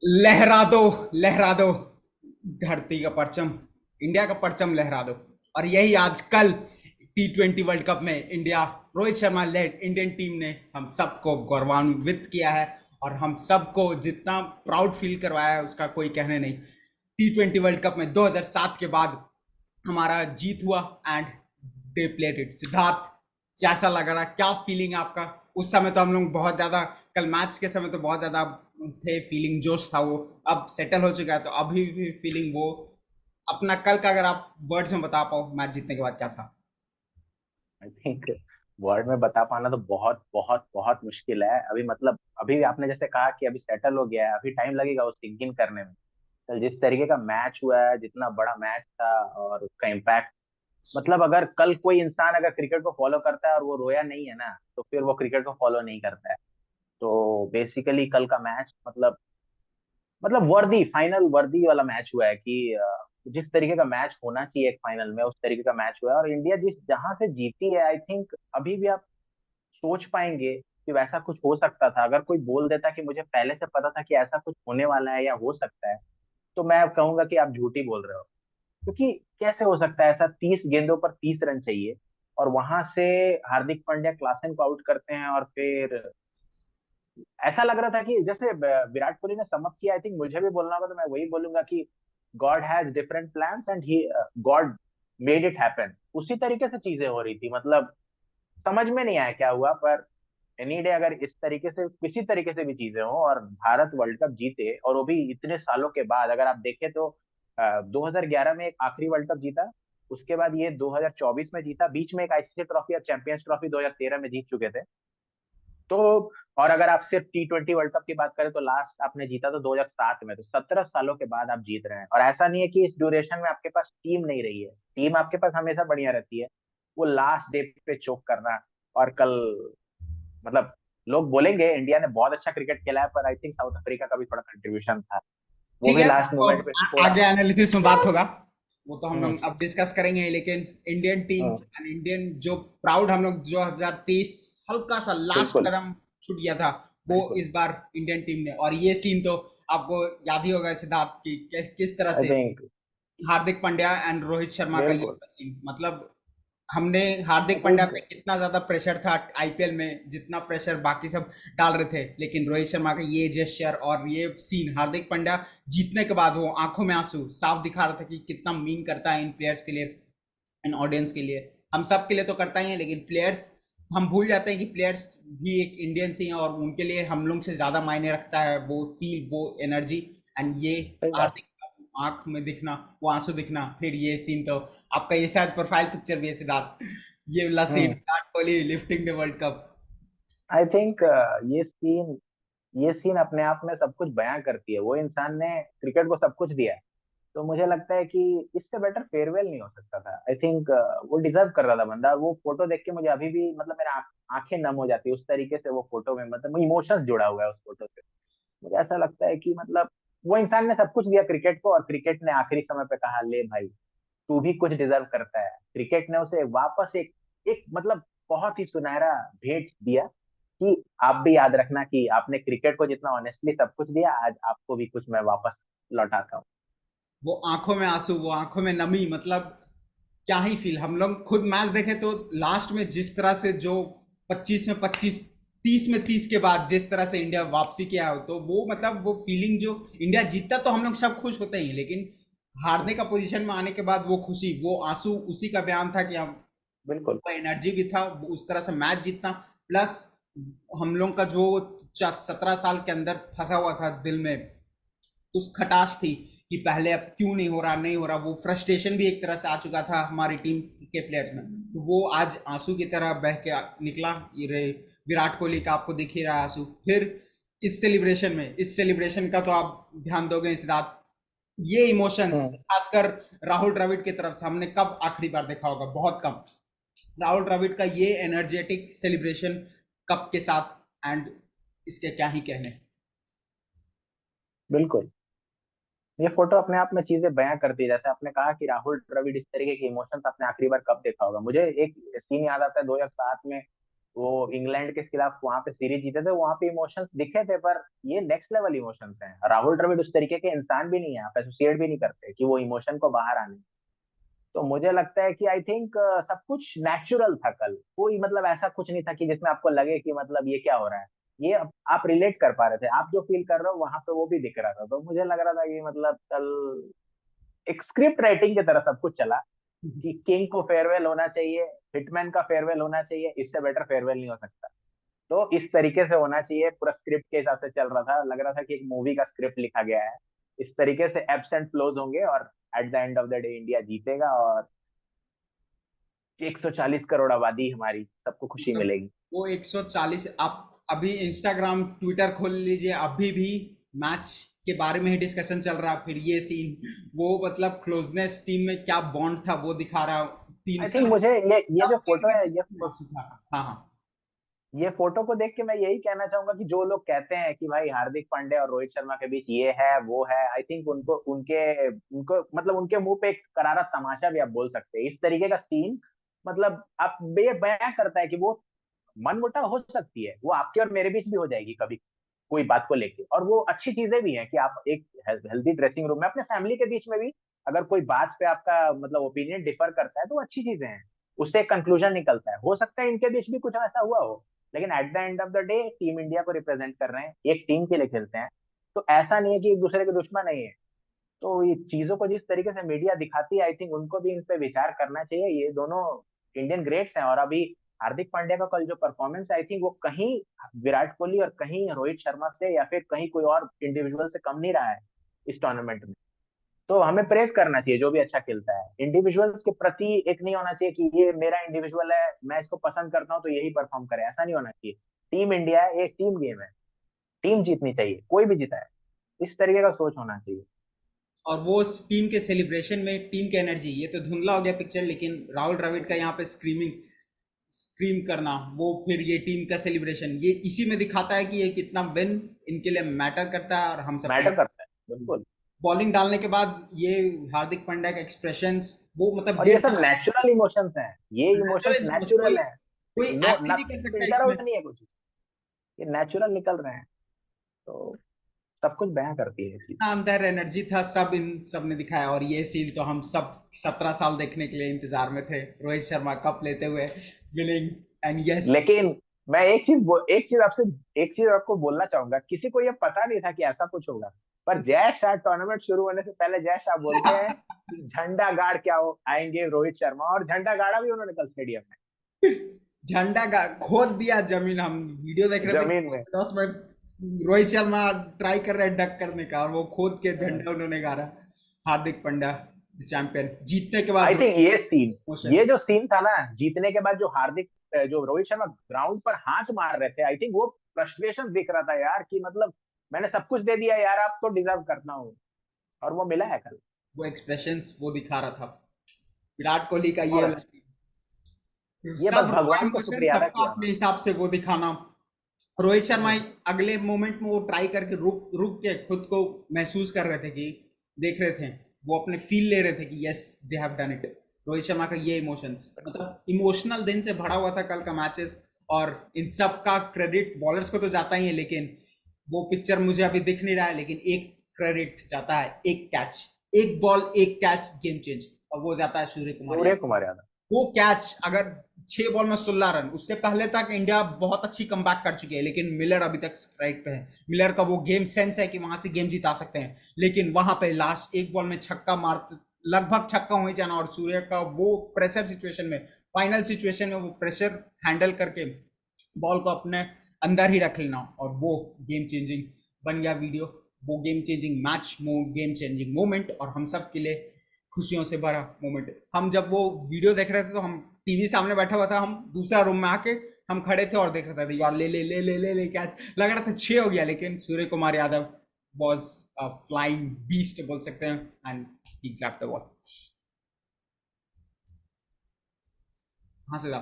लहरा दो, लहरा दो धरती का परचम, इंडिया का परचम लहरा दो। और यही आज कल T20 वर्ल्ड कप में India, Rohit Sharma led Indian team ने हम सबको गौरवान्वित किया है। और हम सबको जितना प्राउड फील करवाया है उसका कोई कहने नहीं। T20 वर्ल्ड कप में 2007 के बाद हमारा जीत हुआ and they played it. Siddharth, कैसा लग रहा, क्या फीलिंग है आपका? उस समय तो हम लोग बहुत ज्यादा, कल मैच के समय तो बहुत ज्यादा थे, फीलिंग जोश था वो। अब सेटल हो चुका है तो अभी भी फीलिंग वो, अपना कल का अगर आप वर्ड्स में बता पाओ मैच जीतने के बाद क्या था। आई थिंक वर्ड में बता पाना तो बहुत बहुत बहुत मुश्किल है अभी। मतलब अभी आपने जैसे कहा कि अभी सेटल हो गया है, अभी टाइम लगेगा वो सिंक इन करने में। कल जिस तरीके का मैच हुआ है, जितना बड़ा मैच था और उसका इम्पैक्ट, मतलब अगर कल कोई इंसान अगर क्रिकेट को फॉलो करता है और वो रोया नहीं है ना, तो फिर वो क्रिकेट को फॉलो नहीं करता है। तो बेसिकली कल का मैच मतलब वर्दी, फाइनल वर्दी वाला मैच हुआ है कि जिस तरीके का मैच होना चाहिए एक फाइनल में, उस तरीके का मैच हुआ है। और इंडिया जिस जहां से जीती है, आई थिंक अभी भी आप सोच पाएंगे कि वैसा कुछ हो सकता था। अगर कोई बोल देता कि मुझे पहले से पता था कि ऐसा कुछ होने वाला है या हो सकता है, तो मैं कहूंगा कि आप झूठी बोल रहे हो। क्योंकि कैसे हो सकता है ऐसा, 30 गेंदों पर 30 रन चाहिए, और वहां से हार्दिक पांड्या क्लासन को आउट करते हैं। और फिर ऐसा लग रहा था कि जैसे विराट कोहली ने समअप किया, आई थिंक मुझे भी बोलना होगा तो मैं वही बोलूंगा कि God has different plans and he God made it happen. उसी तरीके से चीजें हो रही थी। मतलब समझ में नहीं आया क्या हुआ, पर एनी डे अगर इस तरीके से किसी तरीके से भी चीजें हो और भारत वर्ल्ड कप जीते, और वो भी इतने सालों के बाद, अगर आप देखें तो 2011 में एक आखिरी वर्ल्ड कप जीता, उसके बाद ये 2024 में जीता, बीच में एक आईसीसी ट्रॉफी और चैंपियंस ट्रॉफी 2013 में जीत चुके थे। तो और अगर आप सिर्फ T20 वर्ल्ड कप की बात करें तो लास्ट आपने जीता तो 2007 में। तो 17 सालों के बाद आप जीत रहे हैं। और ऐसा नहीं है कि इस ड्यूरेशन में आपके पास टीम नहीं रही है, टीम आपके पास हमेशा बढ़िया रहती है। वो लास्ट डे पे चोक करना। और कल मतलब लोग बोलेंगे इंडिया ने बहुत अच्छा क्रिकेट खेला है, पर आई थिंक साउथ अफ्रीका का भी थोड़ा कंट्रीब्यूशन था। वो ठीक भी है, लास्ट तो मोमेंट अब पे थोड़ा। आगे एनालिसिस में बात होगा, वो तो हम हम्म। लोग अब डिस्कस करेंगे। लेकिन Indian team hmm. And Indian जो प्राउड हम लोग 2023 हल्का सा लास्ट बिल्कुल। कदम छूट गया था, वो बिल्कुल। इस बार इंडियन टीम ने। और ये सीन तो आपको याद ही होगा सिद्धार्थ की, किस तरह आई से थिंक हार्दिक पांड्या एंड रोहित शर्मा का ये बिल्कुल। सीन, मतलब हमने आई हार्दिक पांड्या थिंक पे कितना ज्यादा प्रेशर था आईपीएल में, जितना प्रेशर बाकी सब डाल रहे थे, लेकिन रोहित शर्मा का ये जेस्चर और ये सीन, हार्दिक पांड्या जीतने के बाद वो आंखों में आंसू साफ दिखा रहा था कि कितना मीन करता है इन प्लेयर्स के लिए, इन ऑडियंस के लिए। हम सब के लिए तो करता ही है, लेकिन प्लेयर्स, हम भूल जाते हैं कि प्लेयर्स भी एक इंडियंस ही हैं और उनके लिए हम लोग से ज्यादा मायने रखता है वो फील, वो एनर्जी। एंड ये सही बात। हार्दिक आंख में दिखना, वो आंसू दिखना, फिर ये सीन तो आपका ये शायद प्रोफाइल पिक्चर भी है सिद्धार्थ, ये वाला scene, hmm. Virat Kohli lifting the world cup. I think ये सीन अपने आप में सब कुछ बयां करती है। वो इंसान ने क्रिकेट को सब कुछ दिया है, तो मुझे लगता है कि इससे बेटर फेयरवेल नहीं हो सकता था। आई थिंक वो डिजर्व कर रहा था बंदा। वो फोटो देख के मुझे अभी भी मतलब मेरा आंखें नम हो जाती है उस तरीके से। वो फोटो में मतलब इमोशंस जुड़ा हुआ है उस फोटो से। मुझे ऐसा लगता है कि मतलब वो इंसान ने सब कुछ दिया क्रिकेट को, और क्रिकेट ने आखिरी समय पे कहा ले भाई, तू भी कुछ डिजर्व करता है। क्रिकेट ने उसे वापस एक एक मतलब बहुत ही सुनहरा भेंट दिया कि आप भी याद रखना कि आपने क्रिकेट को जितना ऑनेस्टली सब कुछ दिया, आज आपको भी कुछ मैं वापस लौटाता हूँ। वो आंखों में आंसू, वो आंखों में नमी, मतलब क्या ही फील। हम लोग खुद मैच देखे तो लास्ट में जिस तरह से जो 25 में 25, 30 में 30 के बाद जिस तरह से इंडिया वापसी किया हो, तो वो मतलब वो फीलिंग, जो इंडिया जीतता तो हम लोग सब खुश होते ही, लेकिन हारने का पोजीशन में आने के बाद वो खुशी, वो आंसू, उसी का बयान था कि हम, बिल्कुल। वो एनर्जी भी था, उस तरह से मैच जीतना। प्लस हम लोग का जो 17 साल के अंदर फंसा हुआ था दिल में उस खटास थी कि पहले अब क्यों नहीं हो रहा, नहीं हो रहा, वो फ्रस्ट्रेशन भी एक तरह से आ चुका था हमारी टीम के प्लेयर्स में, तो वो आज आंसू की तरह बह के निकला। ये विराट कोहली का आपको दिख ही रहा है आंसू। फिर इस सेलिब्रेशन में, इस सेलिब्रेशन का तो आप ध्यान दोगे सिद्धार्थ, ये इमोशंस हम्म। खासकर राहुल द्रविड़ की तरफ से हमने कब आखिरी बार देखा होगा, बहुत कम। राहुल द्रविड़ का ये एनर्जेटिक सेलिब्रेशन कप के साथ, एंड इसके क्या ही कहने। बिल्कुल। ये फोटो अपने आप में चीजें बयां करती है। जैसे आपने कहा कि राहुल द्रविड़ इस तरीके के इमोशंस आपने आखिरी बार कब देखा होगा, मुझे एक सीन याद आता है 2007 में। वो इंग्लैंड के खिलाफ वहां पे सीरीज जीते थे, वहां पे इमोशंस दिखे थे, पर ये नेक्स्ट लेवल इमोशंस हैं। राहुल द्रविड़ उस तरीके के इंसान भी नहीं है, आप एसोसिएट भी नहीं करते कि वो इमोशन को बाहर आने। तो मुझे लगता है कि आई थिंक सब कुछ नेचुरल था कल, कोई मतलब ऐसा कुछ नहीं था कि जिसमें आपको लगे कि मतलब ये क्या हो रहा है। ये आप रिलेट कर पा रहे थे, आप जो फील कर रहे हो वहां पे वो भी दिख रहा था। तो मुझे लग रहा था कि मतलब कल एक स्क्रिप्ट राइटिंग की तरह सब कुछ चला, कि किंग को फेयरवेल होना चाहिए, हिटमैन का फेयरवेल होना चाहिए, इससे बेटर फेयरवेल नहीं हो सकता। तो इस तरीके से होना चाहिए, पूरा स्क्रिप्ट के हिसाब से चल रहा था, लग रहा था कि एक मूवी का स्क्रिप्ट लिखा गया है। इस तरीके से एब्स एंड फ्लोज होंगे और at the end of the day India जीतेगा, और 140 करोड़ आबादी हमारी, सबको खुशी मतलब मिलेगी। वो 140, आप अभी इंस्टाग्राम ट्विटर खोल लीजिए, अभी भी मैच के बारे में ही डिस्कशन चल रहा है। फिर ये सीन, वो मतलब क्लोजनेस टीम में क्या बॉन्ड था वो दिखा रहा। तीन आई थिंक सब मुझे ये जो सब फोटो है, आंसू था। हाँ हाँ। ये फोटो को देख के मैं यही कहना चाहूंगा कि जो लोग कहते हैं कि भाई हार्दिक पांड्या और रोहित शर्मा के बीच ये है वो है, आई थिंक उनको उनके उनको मतलब उनके मुंह पे एक करारा तमाशा भी आप बोल सकते हैं। इस तरीके का सीन मतलब आप ये बयां करता है कि वो मनमुटाव हो सकती है, वो आपके और मेरे बीच भी हो जाएगी कभी कोई बात को लेके, और वो अच्छी चीजें भी हैं कि आप एक हेल्दी ड्रेसिंग रूम में अपने फैमिली के बीच में भी अगर कोई बात पे आपका मतलब ओपिनियन डिफर करता है तो वो अच्छी चीजें हैं। उससे एक कंक्लूजन निकलता है, हो सकता है इनके बीच भी कुछ ऐसा हुआ हो, लेकिन at the end of the day team India को रिप्रेजेंट कर रहे हैं, एक टीम के लिए खेलते हैं। तो ऐसा नहीं है कि एक दूसरे के दुश्मन नहीं है। तो ये चीजों को जिस तरीके से मीडिया दिखाती है, आई थिंक उनको भी इन पे विचार करना चाहिए। ये दोनों इंडियन ग्रेट्स हैं, और अभी हार्दिक पांड्या का कल जो परफॉर्मेंस है, आई थिंक वो कहीं विराट कोहली और कहीं रोहित शर्मा से या फिर कहीं कोई और इंडिविजुअल से कम नहीं रहा है इस टूर्नामेंट में। तो हमें प्रेस करना चाहिए जो भी अच्छा खेलता है, इंडिविजुअल्स के प्रति एक नहीं होना चाहिए कि ये मेरा इंडिविजुअल है, मैं इसको पसंद करता हूँ तो यही परफॉर्म करे, ऐसा नहीं होना चाहिए। टीम इंडिया है, एक टीम गेम है, टीम जीतनी चाहिए, कोई भी जीता है, इस तरीके का सोच होना चाहिए। और वो टीम के सेलिब्रेशन में टीम की एनर्जी, ये तो धुंधला हो गया पिक्चर, लेकिन राहुल द्रविड़ का यहाँ पे स्क्रीम करना, वो फिर ये टीम का सेलिब्रेशन, ये इसी में दिखाता है कि ये कितना विन इनके लिए मैटर करता है और हम सबके मैटर लिए। करता है बिल्कुल। बॉलिंग डालने के बाद ये हार्दिक पांड्या का एक्सप्रेशंस, वो मतलब और ये डेढ़ सब नेचुरल इमोशंस हैं, ये इमोशंस नेचुरल, कोई नेचुरल हैं। कोई नो, एक्ट ही नहीं कर नथिंग सकता फिल्टर इसमें। आउट नहीं है कुछ, ये नेचुरल निकल रहे हैं। तो सब कुछ बयां करती है ये चीज। अंदर एनर्जी था, सब इन सब ने दिखाया। और ये सीन तो हम सब 17 साल देखने के लिए इंतजार में थे, रोहित शर्मा कप लेते हुए, विनिंग। And yes. लेकिन मैं एक चीज आपको बोलना चाहूंगा, किसी को ये पता नहीं था कि ऐसा कुछ होगा, पर जय शाह टूर्नामेंट शुरू होने से पहले जय शाह बोलते हैं कि झंडा गाड़ के आओ आएंगे रोहित शर्मा, और झंडा गाड़ा भी उन्होंने कल स्टेडियम खोद दिया जमीन। हम वीडियो देख में, रहे थे जमीन में। तो उसमें रोहित शर्मा ट्राई कर रहे हैं डक करने का, और वो खोद के झंडा उन्होंने गाड़ा। हार्दिक पांड्या चैंपियन जीतने के आई बाद थिंक इमोशन। ये जो सीन था ना जीतने के बाद, जो रोहित शर्मा ग्राउंड पर हाथ मार रहे थे, आई थिंक वो फ्रस्ट्रेशन दिख रहा था यार, कि मतलब मैंने सब कुछ दे दिया यार, आप तो डिजर्व करता हूँ, और वो मिला है कल। वो एक्सप्रेशंस वो दिखा रहा था विराट कोहली का, ये और वाला scene। ये बस सब रॉ भगवान को इमोशन शुक्रिया अदा सबका किया अपने उन्होंने। हिसाब से वो दिखाना। रोहित शर्मा हम्म। अगले मोमेंट में वो ट्राई करके रुक रुक के खुद को महसूस कर रहे थे कि देख रहे थे, वो अपने फील ले रहे थे कि yes they have done it. Rohit Sharma का ये इमोशंस, मतलब इमोशनल दिन से भरा हुआ था कल का मैचेस। और इन सब का क्रेडिट बॉलर्स को तो जाता ही है, लेकिन वो पिक्चर मुझे अभी दिख नहीं रहा है, लेकिन एक क्रेडिट जाता है, एक कैच, एक बॉल एक कैच गेम चेंज, और वो जाता है सूर्य कुमार सूर्य यादव। कुमार यादव। वो कैच अगर 6 बॉल में 16 रन, उससे पहले तक इंडिया बहुत अच्छी कमबैक कर चुकी है, लेकिन मिलर अभी तक स्ट्राइक पे है। मिलर का वो गेम सेंस है कि वहां से गेम जिता सकते हैं, लेकिन वहां पे लास्ट एक बॉल में छक्का मार, लगभग छक्का हो ही जाना, और सूर्य का वो प्रेशर सिचुएशन में, फाइनल सिचुएशन में वो प्रेशर हैंडल करके बॉल को अपने अंदर ही रख लेना, और वो गेम चेंजिंग बन गया वीडियो। वो game changing match, game changing moment, और हम सब के लिए खुशियों से भरा मोमेंट। हम जब वो वीडियो देख रहे थे तो हम टीवी सामने बैठा हुआ था, हम दूसरा रूम में आके हम खड़े थे और देख रहे थे, यार ले ले ले ले ले ले कैच लग रहा था 6 हो गया, लेकिन Surya Kumar Yadav was flying beast बोल सकते हैं, and he grabbed the ball. कहाँ से था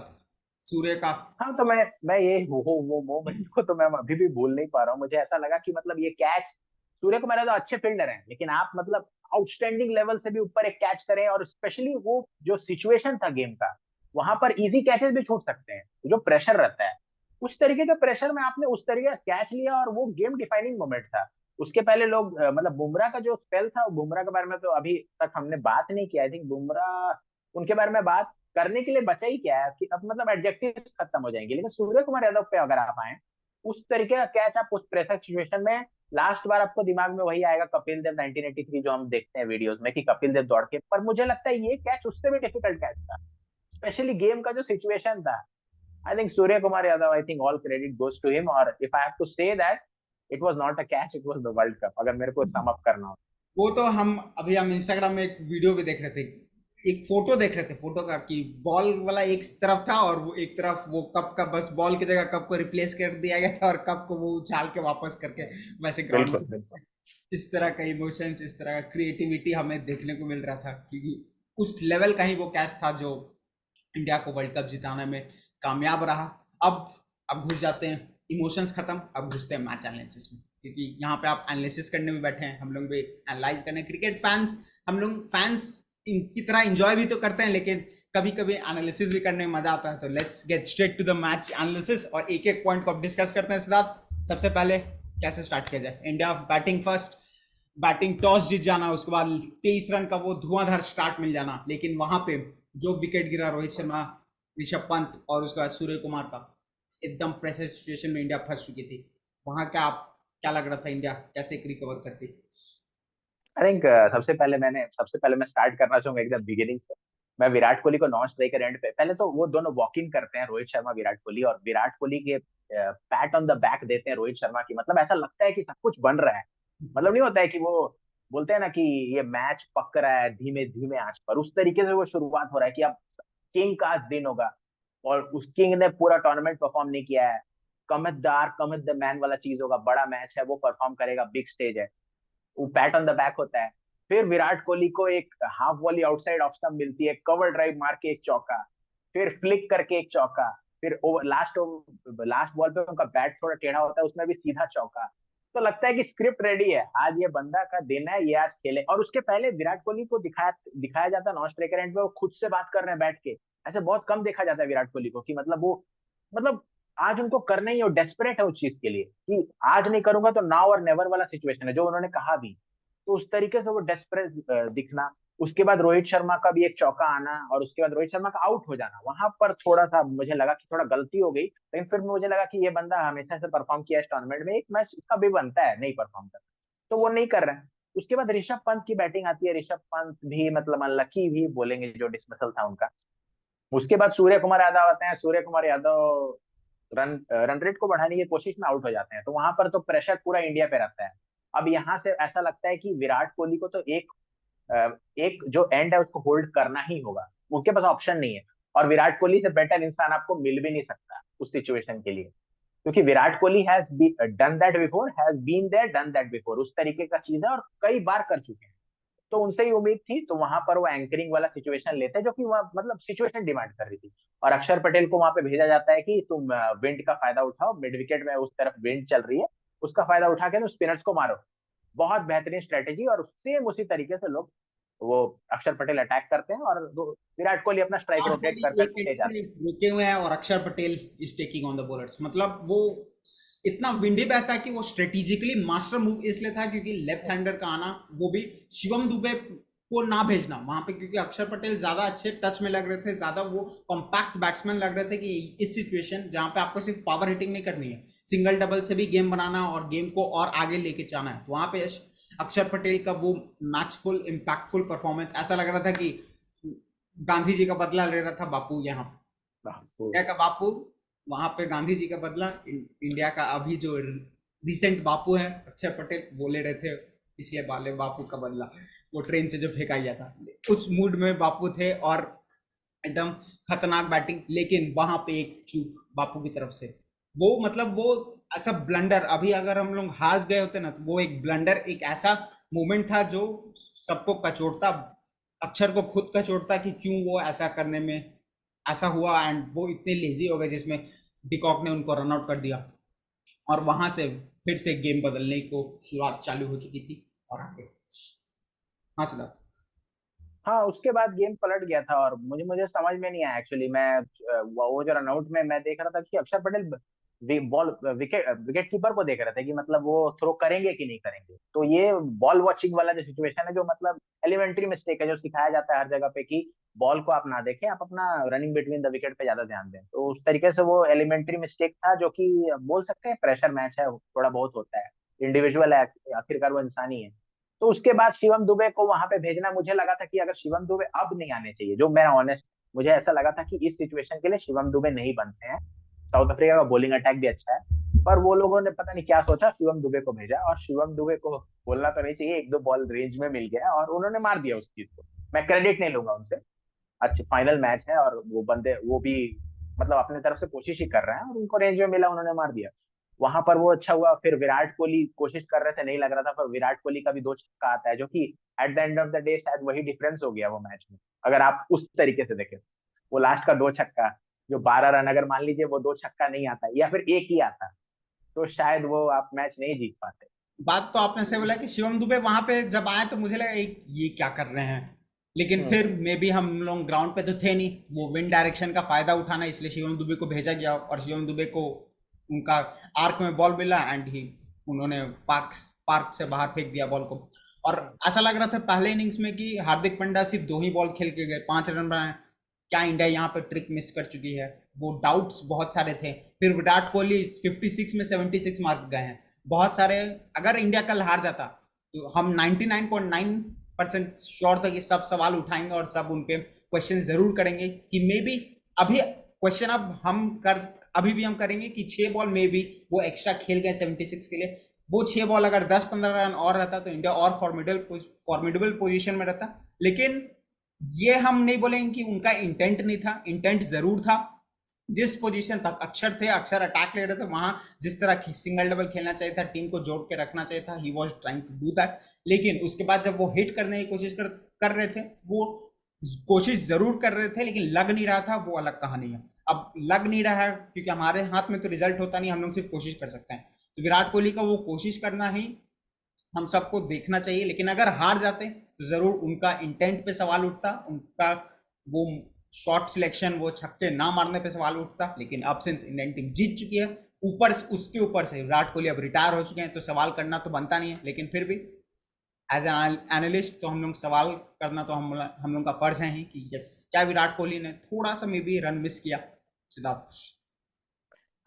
सूर्य का। हाँ, तो मैं ये वो मोमेंट को तो मैं अभी भी भूल नहीं पा रहा हूँ। मुझे ऐसा लगा कि मतलब ये कैच, सूर्य कुमार यादव अच्छे फील्डर हैं, लेकिन आप मतलब आउटस्टैंडिंग लेवल से भी ऊपर एक कैच करें, और स्पेशली वो जो सिचुएशन था गेम का, वहां पर इजी कैचेस भी छूट सकते हैं, जो प्रेशर रहता है। उस तरीके के प्रेशर में आपने उस तरीके का कैच लिया और वो गेम डिफाइनिंग मोमेंट था। उसके पहले लोग मतलब बुमराह का जो स्पेल था, बुमराह के बारे में तो अभी तक हमने बात नहीं किया। आई थिंक बुमराह, उनके बारे में बात करने के लिए बचा ही क्या है कि अब मतलब एडजेक्टिव खत्म हो जाएंगे। लेकिन सूर्य कुमार यादव पे अगर आप आए, उस तरीके का कैच आप उस प्रेशर सिचुएशन में, लास्ट बार आपको दिमाग में वही आएगा कपिल देव 1983 जो हम देखते हैं वीडियोस में कि कपिल देव दौड़ के, पर मुझे लगता है ये कैच उससे भी डिफिकल्ट कैच था, स्पेशली गेम का जो सिचुएशन था। I think Surya Kumar Yadav, I think all credit goes to him. और if I have to say that it was not a catch, it was the World Cup, अगर मेरे को sum up करना हो। वो तो हम इंस्टाग्राम में एक वीडियो भी देख रहे थे, एक फोटो देख रहे थे, फोटो का कि बॉल वाला एक तरफ था और वो एक तरफ वो कप का, बस बॉल की जगह कप को रिप्लेस कर दिया गया था और कप को वो उछाल के वापस करके वैसे ग्राउंड बिल्कुल में, बिल्कुल। इस तरह का इमोशंस, इस तरह का क्रिएटिविटी हमें देखने को मिल रहा था, क्योंकि उस लेवल का ही वो कैच था जो इंडिया को वर्ल्ड कप जिताने में कामयाब रहा। अब अब घुस जाते हैं, इमोशंस खत्म, अब घुसते हैं मैच एनालिसिस में, क्योंकि यहाँ पे आप एनालिसिस करने में बैठे हैं, हम लोग भी एनालाइज करने, क्रिकेट फैंस, हम लोग फैंस इनकी तरह एंजॉय भी तो करते हैं, लेकिन कभी कभी एनालिसिस भी करने में मजा आता है। तो let's get straight to the match analysis और एक एक पॉइंट को अब डिस्कस करते हैं। सिद्धार्थ, सबसे पहले कैसे स्टार्ट किया जाए? India batting first, batting toss जीत जाना, उसके बाद 23 रन का वो धुआंधार स्टार्ट मिल जाना, लेकिन वहां पे जो विकेट गिरा रोहित शर्मा, ऋषभ पंत और उसके बाद सूर्य कुमार का, एकदम प्रेशर सिचुएशन में इंडिया फंस चुकी थी। वहां क्या लग रहा था, इंडिया कैसे रिकवर करती? आई थिंक सबसे पहले मैं स्टार्ट करना चाहूंगा एकदम बिगिनिंग से। मैं विराट कोहली को नॉन स्ट्राइकर एंड पे, पहले तो वो दोनों वॉक इन करते हैं, रोहित शर्मा विराट कोहली, और विराट कोहली के पैट ऑन द बैक देते हैं रोहित शर्मा की, मतलब ऐसा लगता है कि सब कुछ बन रहा है। मतलब नहीं होता है कि वो बोलते हैं ना कि ये मैच पक रहा है धीमे धीमे आंच पर, उस तरीके से वो शुरुआत हो रहा है कि अब किंग का आज दिन होगा। और उस किंग ने पूरा टूर्नामेंट परफॉर्म नहीं किया है, कम द मैन वाला चीज होगा, बड़ा मैच है, वो परफॉर्म करेगा, बिग स्टेज है, वो पैट ऑन द बैक होता है। फिर विराट कोहली को एक half volley outside off stump मिलती है, कवर ड्राइव मार के एक चौका, फिर फ्लिक करके एक चौका, फिर लास्ट बॉल पे उनका बैट थोड़ा टेढ़ा होता है, उसमें भी सीधा चौका। तो लगता है कि स्क्रिप्ट रेडी है, आज ये बंदा का दिन है, ये आज खेले। और उसके पहले विराट कोहली को दिखाया दिखाया जाता है नॉन स्ट्राइकर एंड पे, वो खुद से बात कर रहे हैं बैठ के। ऐसे बहुत कम देखा जाता है विराट कोहली को कि मतलब वो, मतलब आज उनको करना ही है, वो डेस्परेट है उस चीज के लिए कि आज नहीं करूंगा तो नाउ और नेवर वाला सिचुएशन है, जो उन्होंने कहा भी। तो उस तरीके से वो डेस्परेट दिखना। उसके बाद रोहित शर्मा का भी एक चौका आना और उसके बाद रोहित शर्मा का आउट हो जाना, वहां पर थोड़ा सा मुझे लगा कि थोड़ा गलती हो गई, लेकिन फिर मुझे लगा कि ये बंदा हमेशा से परफॉर्म किया इस टूर्नामेंट में, एक मैच इसका भी बनता है नहीं परफॉर्म करना, तो वो नहीं कर रहे हैं। उसके बाद ऋषभ पंत की बैटिंग आती है, ऋषभ पंत भी मतलब अनलकी भी बोलेंगे, जो डिसमिसल था उनका। उसके बाद सूर्य कुमार यादव आते हैं, सूर्य कुमार यादव रन रेट को बढ़ाने की कोशिश में आउट हो जाते हैं, तो वहां पर तो प्रेशर पूरा इंडिया पे रहता है। अब यहाँ से ऐसा लगता है कि विराट कोहली को तो एक जो एंड है उसको होल्ड करना ही होगा, उनके पास ऑप्शन नहीं है। और विराट कोहली से बेटर इंसान आपको मिल भी नहीं सकता उस सिचुएशन के लिए, क्योंकि Virat Kohli has done that before, has been there done that before, उस तरीके का चीज है और कई बार कर चुके हैं। तो उनसे ही उम्मीद थी, तो वहां पर वो एंकरिंग वाला सिचुएशन लेते, जो कि वह मतलब सिचुएशन डिमांड कर रही थी। और अक्षर पटेल को वहां पे भेजा जाता है कि तुम विंड का फायदा उठाओ, मिड विकेट में उस तरफ विंड चल रही है, उसका फायदा उठा के तुम स्पिनर्स को मारो। बहुत बेहतरीन स्ट्रेटेजी, और सेम उसी तरीके से लोग वो अक्षर पटेल अटैक करते हैं और विराट कोहली अपना स्ट्राइक विराट रोटेट कोहली कर एक करके एंड जाते से रुके हुए हैं और अक्षर Patel is taking on the bowlers, मतलब वो इतना विंडी बहता है कि वो स्ट्रेटेजिकली मास्टर मूव इसलिए था क्योंकि लेफ्ट हैं। हैंडर का आना, वो भी शिवम दुबे को ना भेजना वहां पे, क्योंकि अक्षर पटेल ज्यादा अच्छे टच में लग रहे थे, ज्यादा वो कॉम्पैक्ट बैट्समैन लग रहे थे कि इस सिचुएशन जहां पे आपको सिर्फ पावर हिटिंग नहीं करनी है, सिंगल डबल से भी गेम बनाना और गेम को और आगे लेके जाना है, तो वहां पे अक्षर पटेल का वो मैचफुल इम्पैक्टफुल परफॉर्मेंस, ऐसा लग रहा था कि गांधी जी का बदला ले रहा था बापू यहाँ, तो इंडिया का बापू वहां पे गांधी जी का बदला, इंडिया का अभी जो रिसेंट बापू है अक्षर पटेल, वो ले रहे थे पिछले वाले बापू का बदला, वो ट्रेन से जो फेंका गया था, उस मूड में बापू थे और एकदम खतरनाक बैटिंग, लेकिन वहां पे एक चूक बापू की तरफ से, वो मतलब वो ऐसा ब्लंडर, अभी अगर हम लोग हार गए होते ना तो वो एक ब्लंडर, एक ऐसा मोमेंट था जो सबको कचोटता, अक्षर को खुद कचोटता कि क्यों वो ऐसा करने में ऐसा हुआ, एंड वो इतने लेजी हो गए जिसमें डिकॉक ने उनको रन आउट कर दिया, और वहां से फिर से गेम बदलने को शुरुआत चालू हो चुकी थी और आगे। हाँ सिद्धार्थ। हाँ, उसके बाद गेम पलट गया था और मुझे मुझे समझ में नहीं आया एक्चुअली। मैं वो जो रनआउट में मैं देख रहा था कि अक्षर पटेल बॉल विकेट कीपर को देख रहे थे कि मतलब वो थ्रो करेंगे कि नहीं करेंगे। तो ये बॉल वॉचिंग वाला जो सिचुएशन है, जो मतलब एलिमेंट्री मिस्टेक है, जो सिखाया जाता है हर जगह पे कि बॉल को आप ना देखें, आप अपना रनिंग बिटवीन द विकेट पे ज्यादा ध्यान दें। तो उस तरीके से वो एलिमेंट्री मिस्टेक था, जो कि बोल सकते हैं प्रेशर मैच है, थोड़ा बहुत होता है, इंडिविजुअल है, आखिरकार वो इंसानी है। तो उसके बाद शिवम दुबे को वहां पे भेजना, मुझे लगा था कि अगर शिवम दुबे अब नहीं आने चाहिए, जो मैं ऑनेस्ट, मुझे ऐसा लगा था कि इस सिचुएशन के लिए शिवम दुबे नहीं बनते हैं। साउथ अफ्रीका का बॉलिंग अटैक भी अच्छा है, पर वो लोगों ने पता नहीं क्या सोचा, शिवम दुबे को भेजा। और शिवम दुबे को बोलना तो नहीं चाहिए, एक दो बॉल रेंज में मिल गया और उन्होंने मार दिया उस चीज को। मैं क्रेडिट नहीं लूंगा उनसे, अच्छी फाइनल मैच है और वो बंदे वो भी मतलब अपने तरफ से कोशिश ही कर रहे हैं और उनको रेंज में मिला, उन्होंने मार दिया। वहां पर वो अच्छा हुआ। फिर विराट कोहली कोशिश कर रहे थे, नहीं लग रहा था, पर विराट कोहली का भी दो छक्का आता है, जो कि at the end of the day शायद वही डिफरेंस हो गया वो मैच में, अगर आप उस तरीके से देखें। वो लास्ट का दो छक्का, जो 12 रन, अगर मान लीजिए वो दो छक्का नहीं आता या फिर एक ही आता, तो शायद वो आप मैच नहीं जीत पाते। बात तो आपने सही बोला कि शिवम दुबे वहां पे जब आए तो मुझे लगा ये क्या कर रहे हैं, लेकिन हम्म। फिर मे बी हम लोग ग्राउंड पे तो थे नहीं, वो विंड डायरेक्शन का फायदा उठाना, इसलिए शिवम दुबे को भेजा गया और शिवम दुबे को उनका आर्क में बॉल मिला एंड ही उन्होंने पार्क पार्क से बाहर फेंक दिया बॉल को। और ऐसा लग रहा था पहले इनिंग्स में कि हार्दिक पांड्या सिर्फ 2 ही बॉल खेल के गए, 5 रन बनाए, क्या इंडिया यहाँ पे ट्रिक मिस कर चुकी है, वो डाउट्स बहुत सारे थे। फिर विराट कोहली 56 में 76 मार्क गए हैं, बहुत सारे। अगर इंडिया कल हार जाता तो हम 99.9% श्योर था कि सब सवाल उठाएंगे और सब उनपे क्वेश्चन जरूर करेंगे कि मे बी अभी क्वेश्चन अब हम कर अभी भी हम करेंगे कि 6 बॉल में भी वो एक्स्ट्रा खेल गए 76 के लिए, वो 6 बॉल अगर 10-15 रन और रहता तो इंडिया और फॉर्मिडेबल पोजीशन में रहता। लेकिन ये हम नहीं बोलेंगे कि उनका इंटेंट नहीं था, इंटेंट जरूर था। जिस पोजीशन तक अक्षर थे, अक्षर अटैक ले रहे थे, वहां जिस तरह सिंगल डबल खेलना चाहिए था, टीम को जोड़ के रखना चाहिए था, he was trying to do that. लेकिन उसके बाद जब वो हिट करने की कोशिश कर रहे थे, वो कोशिश जरूर कर रहे थे लेकिन लग नहीं रहा था, वो अलग कहानी है। अब लग नहीं रहा है क्योंकि हमारे हाथ में तो रिजल्ट होता नहीं, हम लोग सिर्फ कोशिश कर सकते हैं। तो विराट कोहली का वो कोशिश करना ही हम सबको देखना चाहिए। लेकिन अगर हार जाते तो जरूर उनका इंटेंट पे सवाल उठता, उनका वो शॉट सिलेक्शन, वो छक्के ना मारने पे सवाल उठता। लेकिन अब सिंस इंडियन टीम जीत चुकी है, ऊपर उसके ऊपर से विराट कोहली अब रिटायर हो चुके हैं, तो सवाल करना तो बनता नहीं है। लेकिन फिर भी एज एन एनालिस्ट तो हम लोग सवाल करना तो हम लोग का फर्ज है ही कि यस, क्या विराट कोहली ने थोड़ा सा मे बी रन मिस किया। सिद्धार्थ।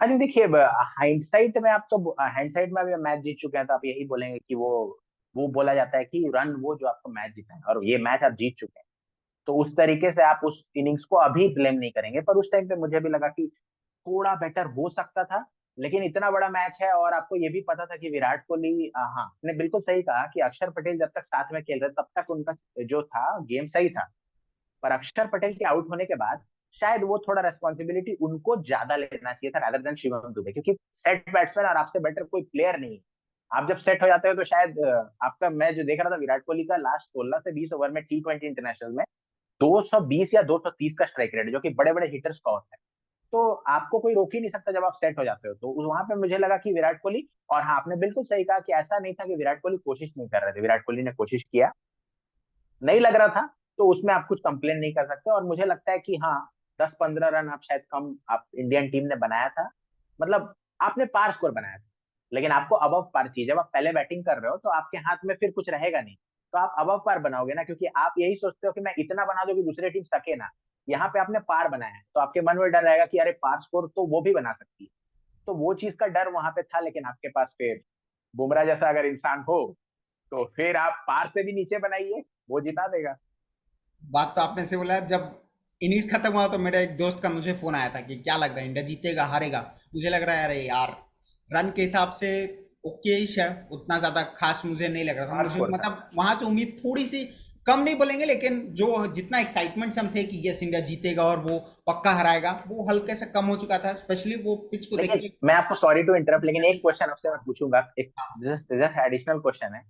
अरे देखिए, हाइंडसाइट में आप तो हाइंडसाइट में अभी मैच जीत चुके हैं, तो आप यही बोलेंगे कि वो बोला जाता है कि रन वो जो आपको मैच जीता है, और ये मैच आप जीत चुके हैं। तो उस तरीके से आप उस इनिंग्स को अभी ब्लेम नहीं करेंगे, पर उस टाइम पे मुझे भी लगा कि थोड़ा बेटर हो सकता था। लेकिन इतना बड़ा मैच है और आपको ये भी पता था कि विराट कोहली, हाँ ने बिल्कुल सही कहा कि अक्षर पटेल जब तक साथ में खेल रहे तब तक उनका जो था गेम सही था। पर अक्षर पटेल के आउट होने के बाद शायद वो थोड़ा रेस्पॉन्सिबिलिटी उनको ज्यादा लेना चाहिए था रादर देन शिवम दुबे, क्योंकि सेट बैट्समैन और आपसे बेटर कोई प्लेयर नहीं है। आप जब सेट हो जाते हो तो शायद आपका, मैं जो देख रहा था विराट कोहली का लास्ट 16 से 20 ओवर में T20 इंटरनेशनल में 220 या 230 का स्ट्राइक रेट है, जो कि बड़े बड़े हिटर्स का होता है। तो आपको कोई रोक ही नहीं सकता जब आप सेट हो जाते हो। तो वहां पे मुझे लगा कि विराट कोहली, और हाँ आपने बिल्कुल सही कहा कि ऐसा नहीं था कि विराट कोहली कोशिश नहीं कर रहे थे, विराट कोहली ने कोशिश किया, नहीं लग रहा था, तो उसमें आप कुछ कंप्लेन नहीं कर सकते। और मुझे लगता है कि हाँ, 10-15 रन आप शायद कम, आप इंडियन टीम ने बनाया था, मतलब आपने पार स्कोर बनाया था, लेकिन आपको अबव पार चाहिए। जब आप पहले बैटिंग कर रहे हो तो आपके हाथ में फिर कुछ रहेगा नहीं, तो आप अबव पार बनाओगे ना, क्योंकि आप यही सोचते हो कि मैं इतना बना दूं कि दूसरी टीम सके ना। यहाँ पे आपने पार बनाया है, तो आपके मन में डर रहेगा कि अरे पार स्कोर तो वो भी बना सकती है। तो वो चीज का डर वहां पे था, लेकिन आपके पास फिर बुमराह जैसा अगर इंसान हो, तो फिर आप पार से भी नीचे बनाइए, वो जिता देगा। बात तो आपने से बोला, जब इनिंग्स खत्म हुआ तो मेरे एक दोस्त का मुझे फोन आया था कि क्या लग रहा है, इंडिया जीतेगा हारेगा। मुझे लग रहा है अरे यार, रन के हिसाब से ओके है, उतना ज्यादा खास मुझे नहीं लग रहा था। पार मुझे स्कोर था। मतलब वहां से उम्मीद थोड़ी सी कम नहीं बोलेंगे, लेकिन जो जितना एक्साइटमेंट से हम थे कि यस इंडिया जीतेगा और वो पक्का हराएगा, वो हल्के से कम हो चुका था, स्पेशली वो पिच को देख लेकिन के। मैं आपको, सॉरी टू इंटरप्ट, लेकिन एक क्वेश्चन आपसे मैं हाँ, पूछूंगा, एक हाँ, जस्ट जस्ट एडिशनल क्वेश्चन है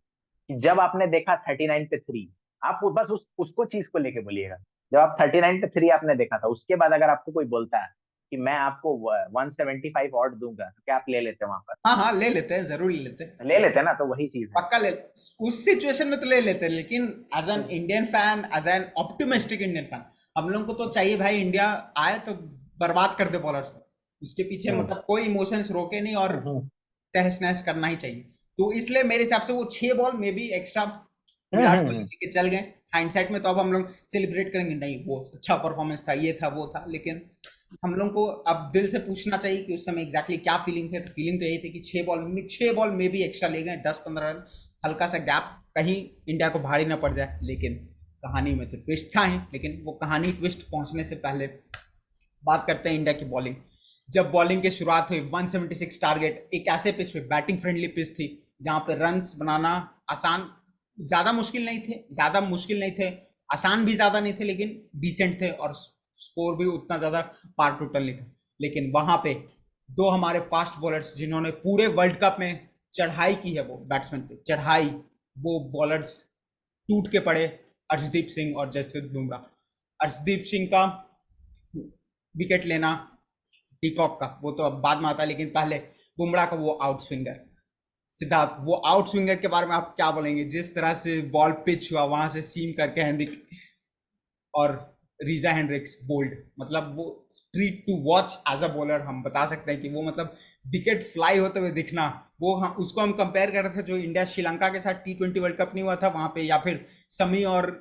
कि जब आपने देखा 39 पे 3, आप बस उसको चीज को लेके बोलिएगा। जब आप 39 पे 3 आपने देखा था, उसके बाद अगर आपको कोई बोलता है कि मैं आपको 175 ऑड दूंगा, तो क्या आप ले लेते वहां पर? हाँ, हाँ, ले लेते हैं, जरूर ले लेते हैं। ले लेते हैं ना, तो वही चीज है। पक्का ले, उस सिचुएशन में तो ले लेते हैं, लेकिन as an hmm. Indian fan, as an optimistic Indian fan, हम लोग को तो चाहिए भाई इंडिया आए तो बर्बाद कर दे बॉलर्स को। उसके पीछे हम्म मतलब कोई इमोशंस रोके नहीं और हम्म तहस नहस करना ही चाहिए। तो इसलिए मेरे हिसाब से वो 6 बॉल में भी एक्स्ट्रा विराट कोहली हम्म। लेके चल गए। हाइंडसाइट में तो अब हम लोग सेलिब्रेट करेंगे, नहीं वो अच्छा परफॉर्मेंस था, ये था वो था, लेकिन हम लोग को अब दिल से पूछना चाहिए कि उस समय एग्जैक्टली क्या फीलिंग थे। तो फीलिंग तो यही थी कि 6 बॉल में भी एक्स्ट्रा ले गए, 10-15 रन, हल्का सा गैप, कहीं इंडिया को भारी ना पड़ जाए। लेकिन कहानी में तो ट्विस्ट था ही, लेकिन वो कहानी ट्विस्ट पहुंचने से पहले बात करते हैं इंडिया की बॉलिंग। जब बॉलिंग की शुरुआत हुई, 176 टारगेट, एक ऐसे पिच पे, बैटिंग फ्रेंडली पिच थी जहां पे रन्स बनाना आसान, ज्यादा मुश्किल नहीं थे, आसान भी ज्यादा नहीं थे, लेकिन डिसेंट थे, और स्कोर भी उतना ज्यादा पार टोटल नहीं था। लेकिन वहां पे दो हमारे फास्ट बॉलर्स जिन्होंने पूरे वर्ल्ड कप में चढ़ाई की है, वो बैट्समैन पे चढ़ाई, वो बॉलर्स टूट के पड़े, अर्शदीप सिंह और जसप्रीत बुमराह। अर्शदीप सिंह का विकेट लेना पीकॉक का वो तो अब बाद में आता है, लेकिन पहले बुमराह का वो आउट स्विंगर, सिद्धार्थ, वो आउट स्विंगर के बारे में आप क्या बोलेंगे? जिस तरह से बॉल पिच हुआ वहां से सीम करके हेनरिक और रीजा हेनरिक्स बोल्ड, मतलब वो treat to watch as a bowler, हम बता सकते हैं कि वो मतलब विकेट फ्लाई होते हुए दिखना, वो हम उसको हम कंपेयर कर रहे थे जो इंडिया श्रीलंका के साथ T20 वर्ल्ड कप नहीं हुआ था वहां पे, या फिर समी और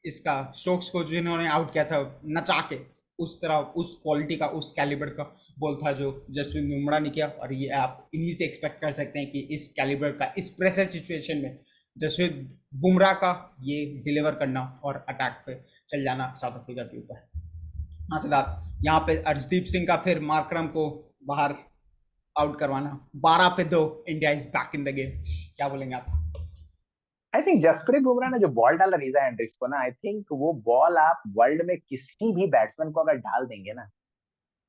इसका स्टोक्स को जिन्होंने आउट किया था नचा के, उस तरह उस क्वालिटी का, उस कैलिबर का बॉल था जो जसप्रीत बुमराह ने किया। और ये आप इन्हीं से एक्सपेक्ट कर सकते हैं कि इस कैलिबर का, इस प्रेशर सिचुएशन में जसप्रीत बुमराह का ये डिलीवर करना और अटैक पे चल जाना साउथ अफ्रीका के ऊपर। हाँ सिद्धार्थ, यहाँ पे अर्शदीप सिंह का फिर मार्करम को बाहर आउट करवाना, 12 पे 2, India is back in the game, क्या बोलेंगे आप? आई थिंक जसप्रीत बुमराह ने जो बॉल डाला रीजा हेंड्रिक्स को ना, आई थिंक वो बॉल आप वर्ल्ड में किसी भी बैट्समैन को अगर डाल देंगे ना,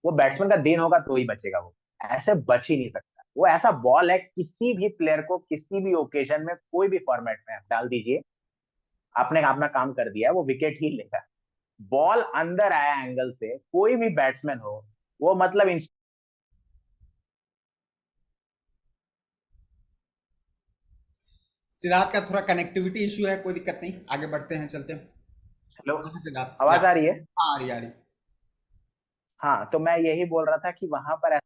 वो बैट्समैन का दिन होगा तो ही बचेगा, वो ऐसे बच ही नहीं सकता। वो ऐसा बॉल है, किसी भी प्लेयर को किसी भी ओकेजन में कोई भी फॉर्मेट में आप डाल दीजिए, आपने अपना काम कर दिया, वो विकेट ही लेगा। बॉल अंदर आया एंगल से, कोई भी बैट्समैन हो, वो मतलब सिद्धार्थ का थोड़ा कनेक्टिविटी इशू है, कोई दिक्कत नहीं, आगे बढ़ते हैं, चलते हैं। हेलो, हाँ सिद्धार्थ, या आवाज आ रही है? आ रही, आ रही। हाँ, तो मैं यही बोल रहा था कि वहां पर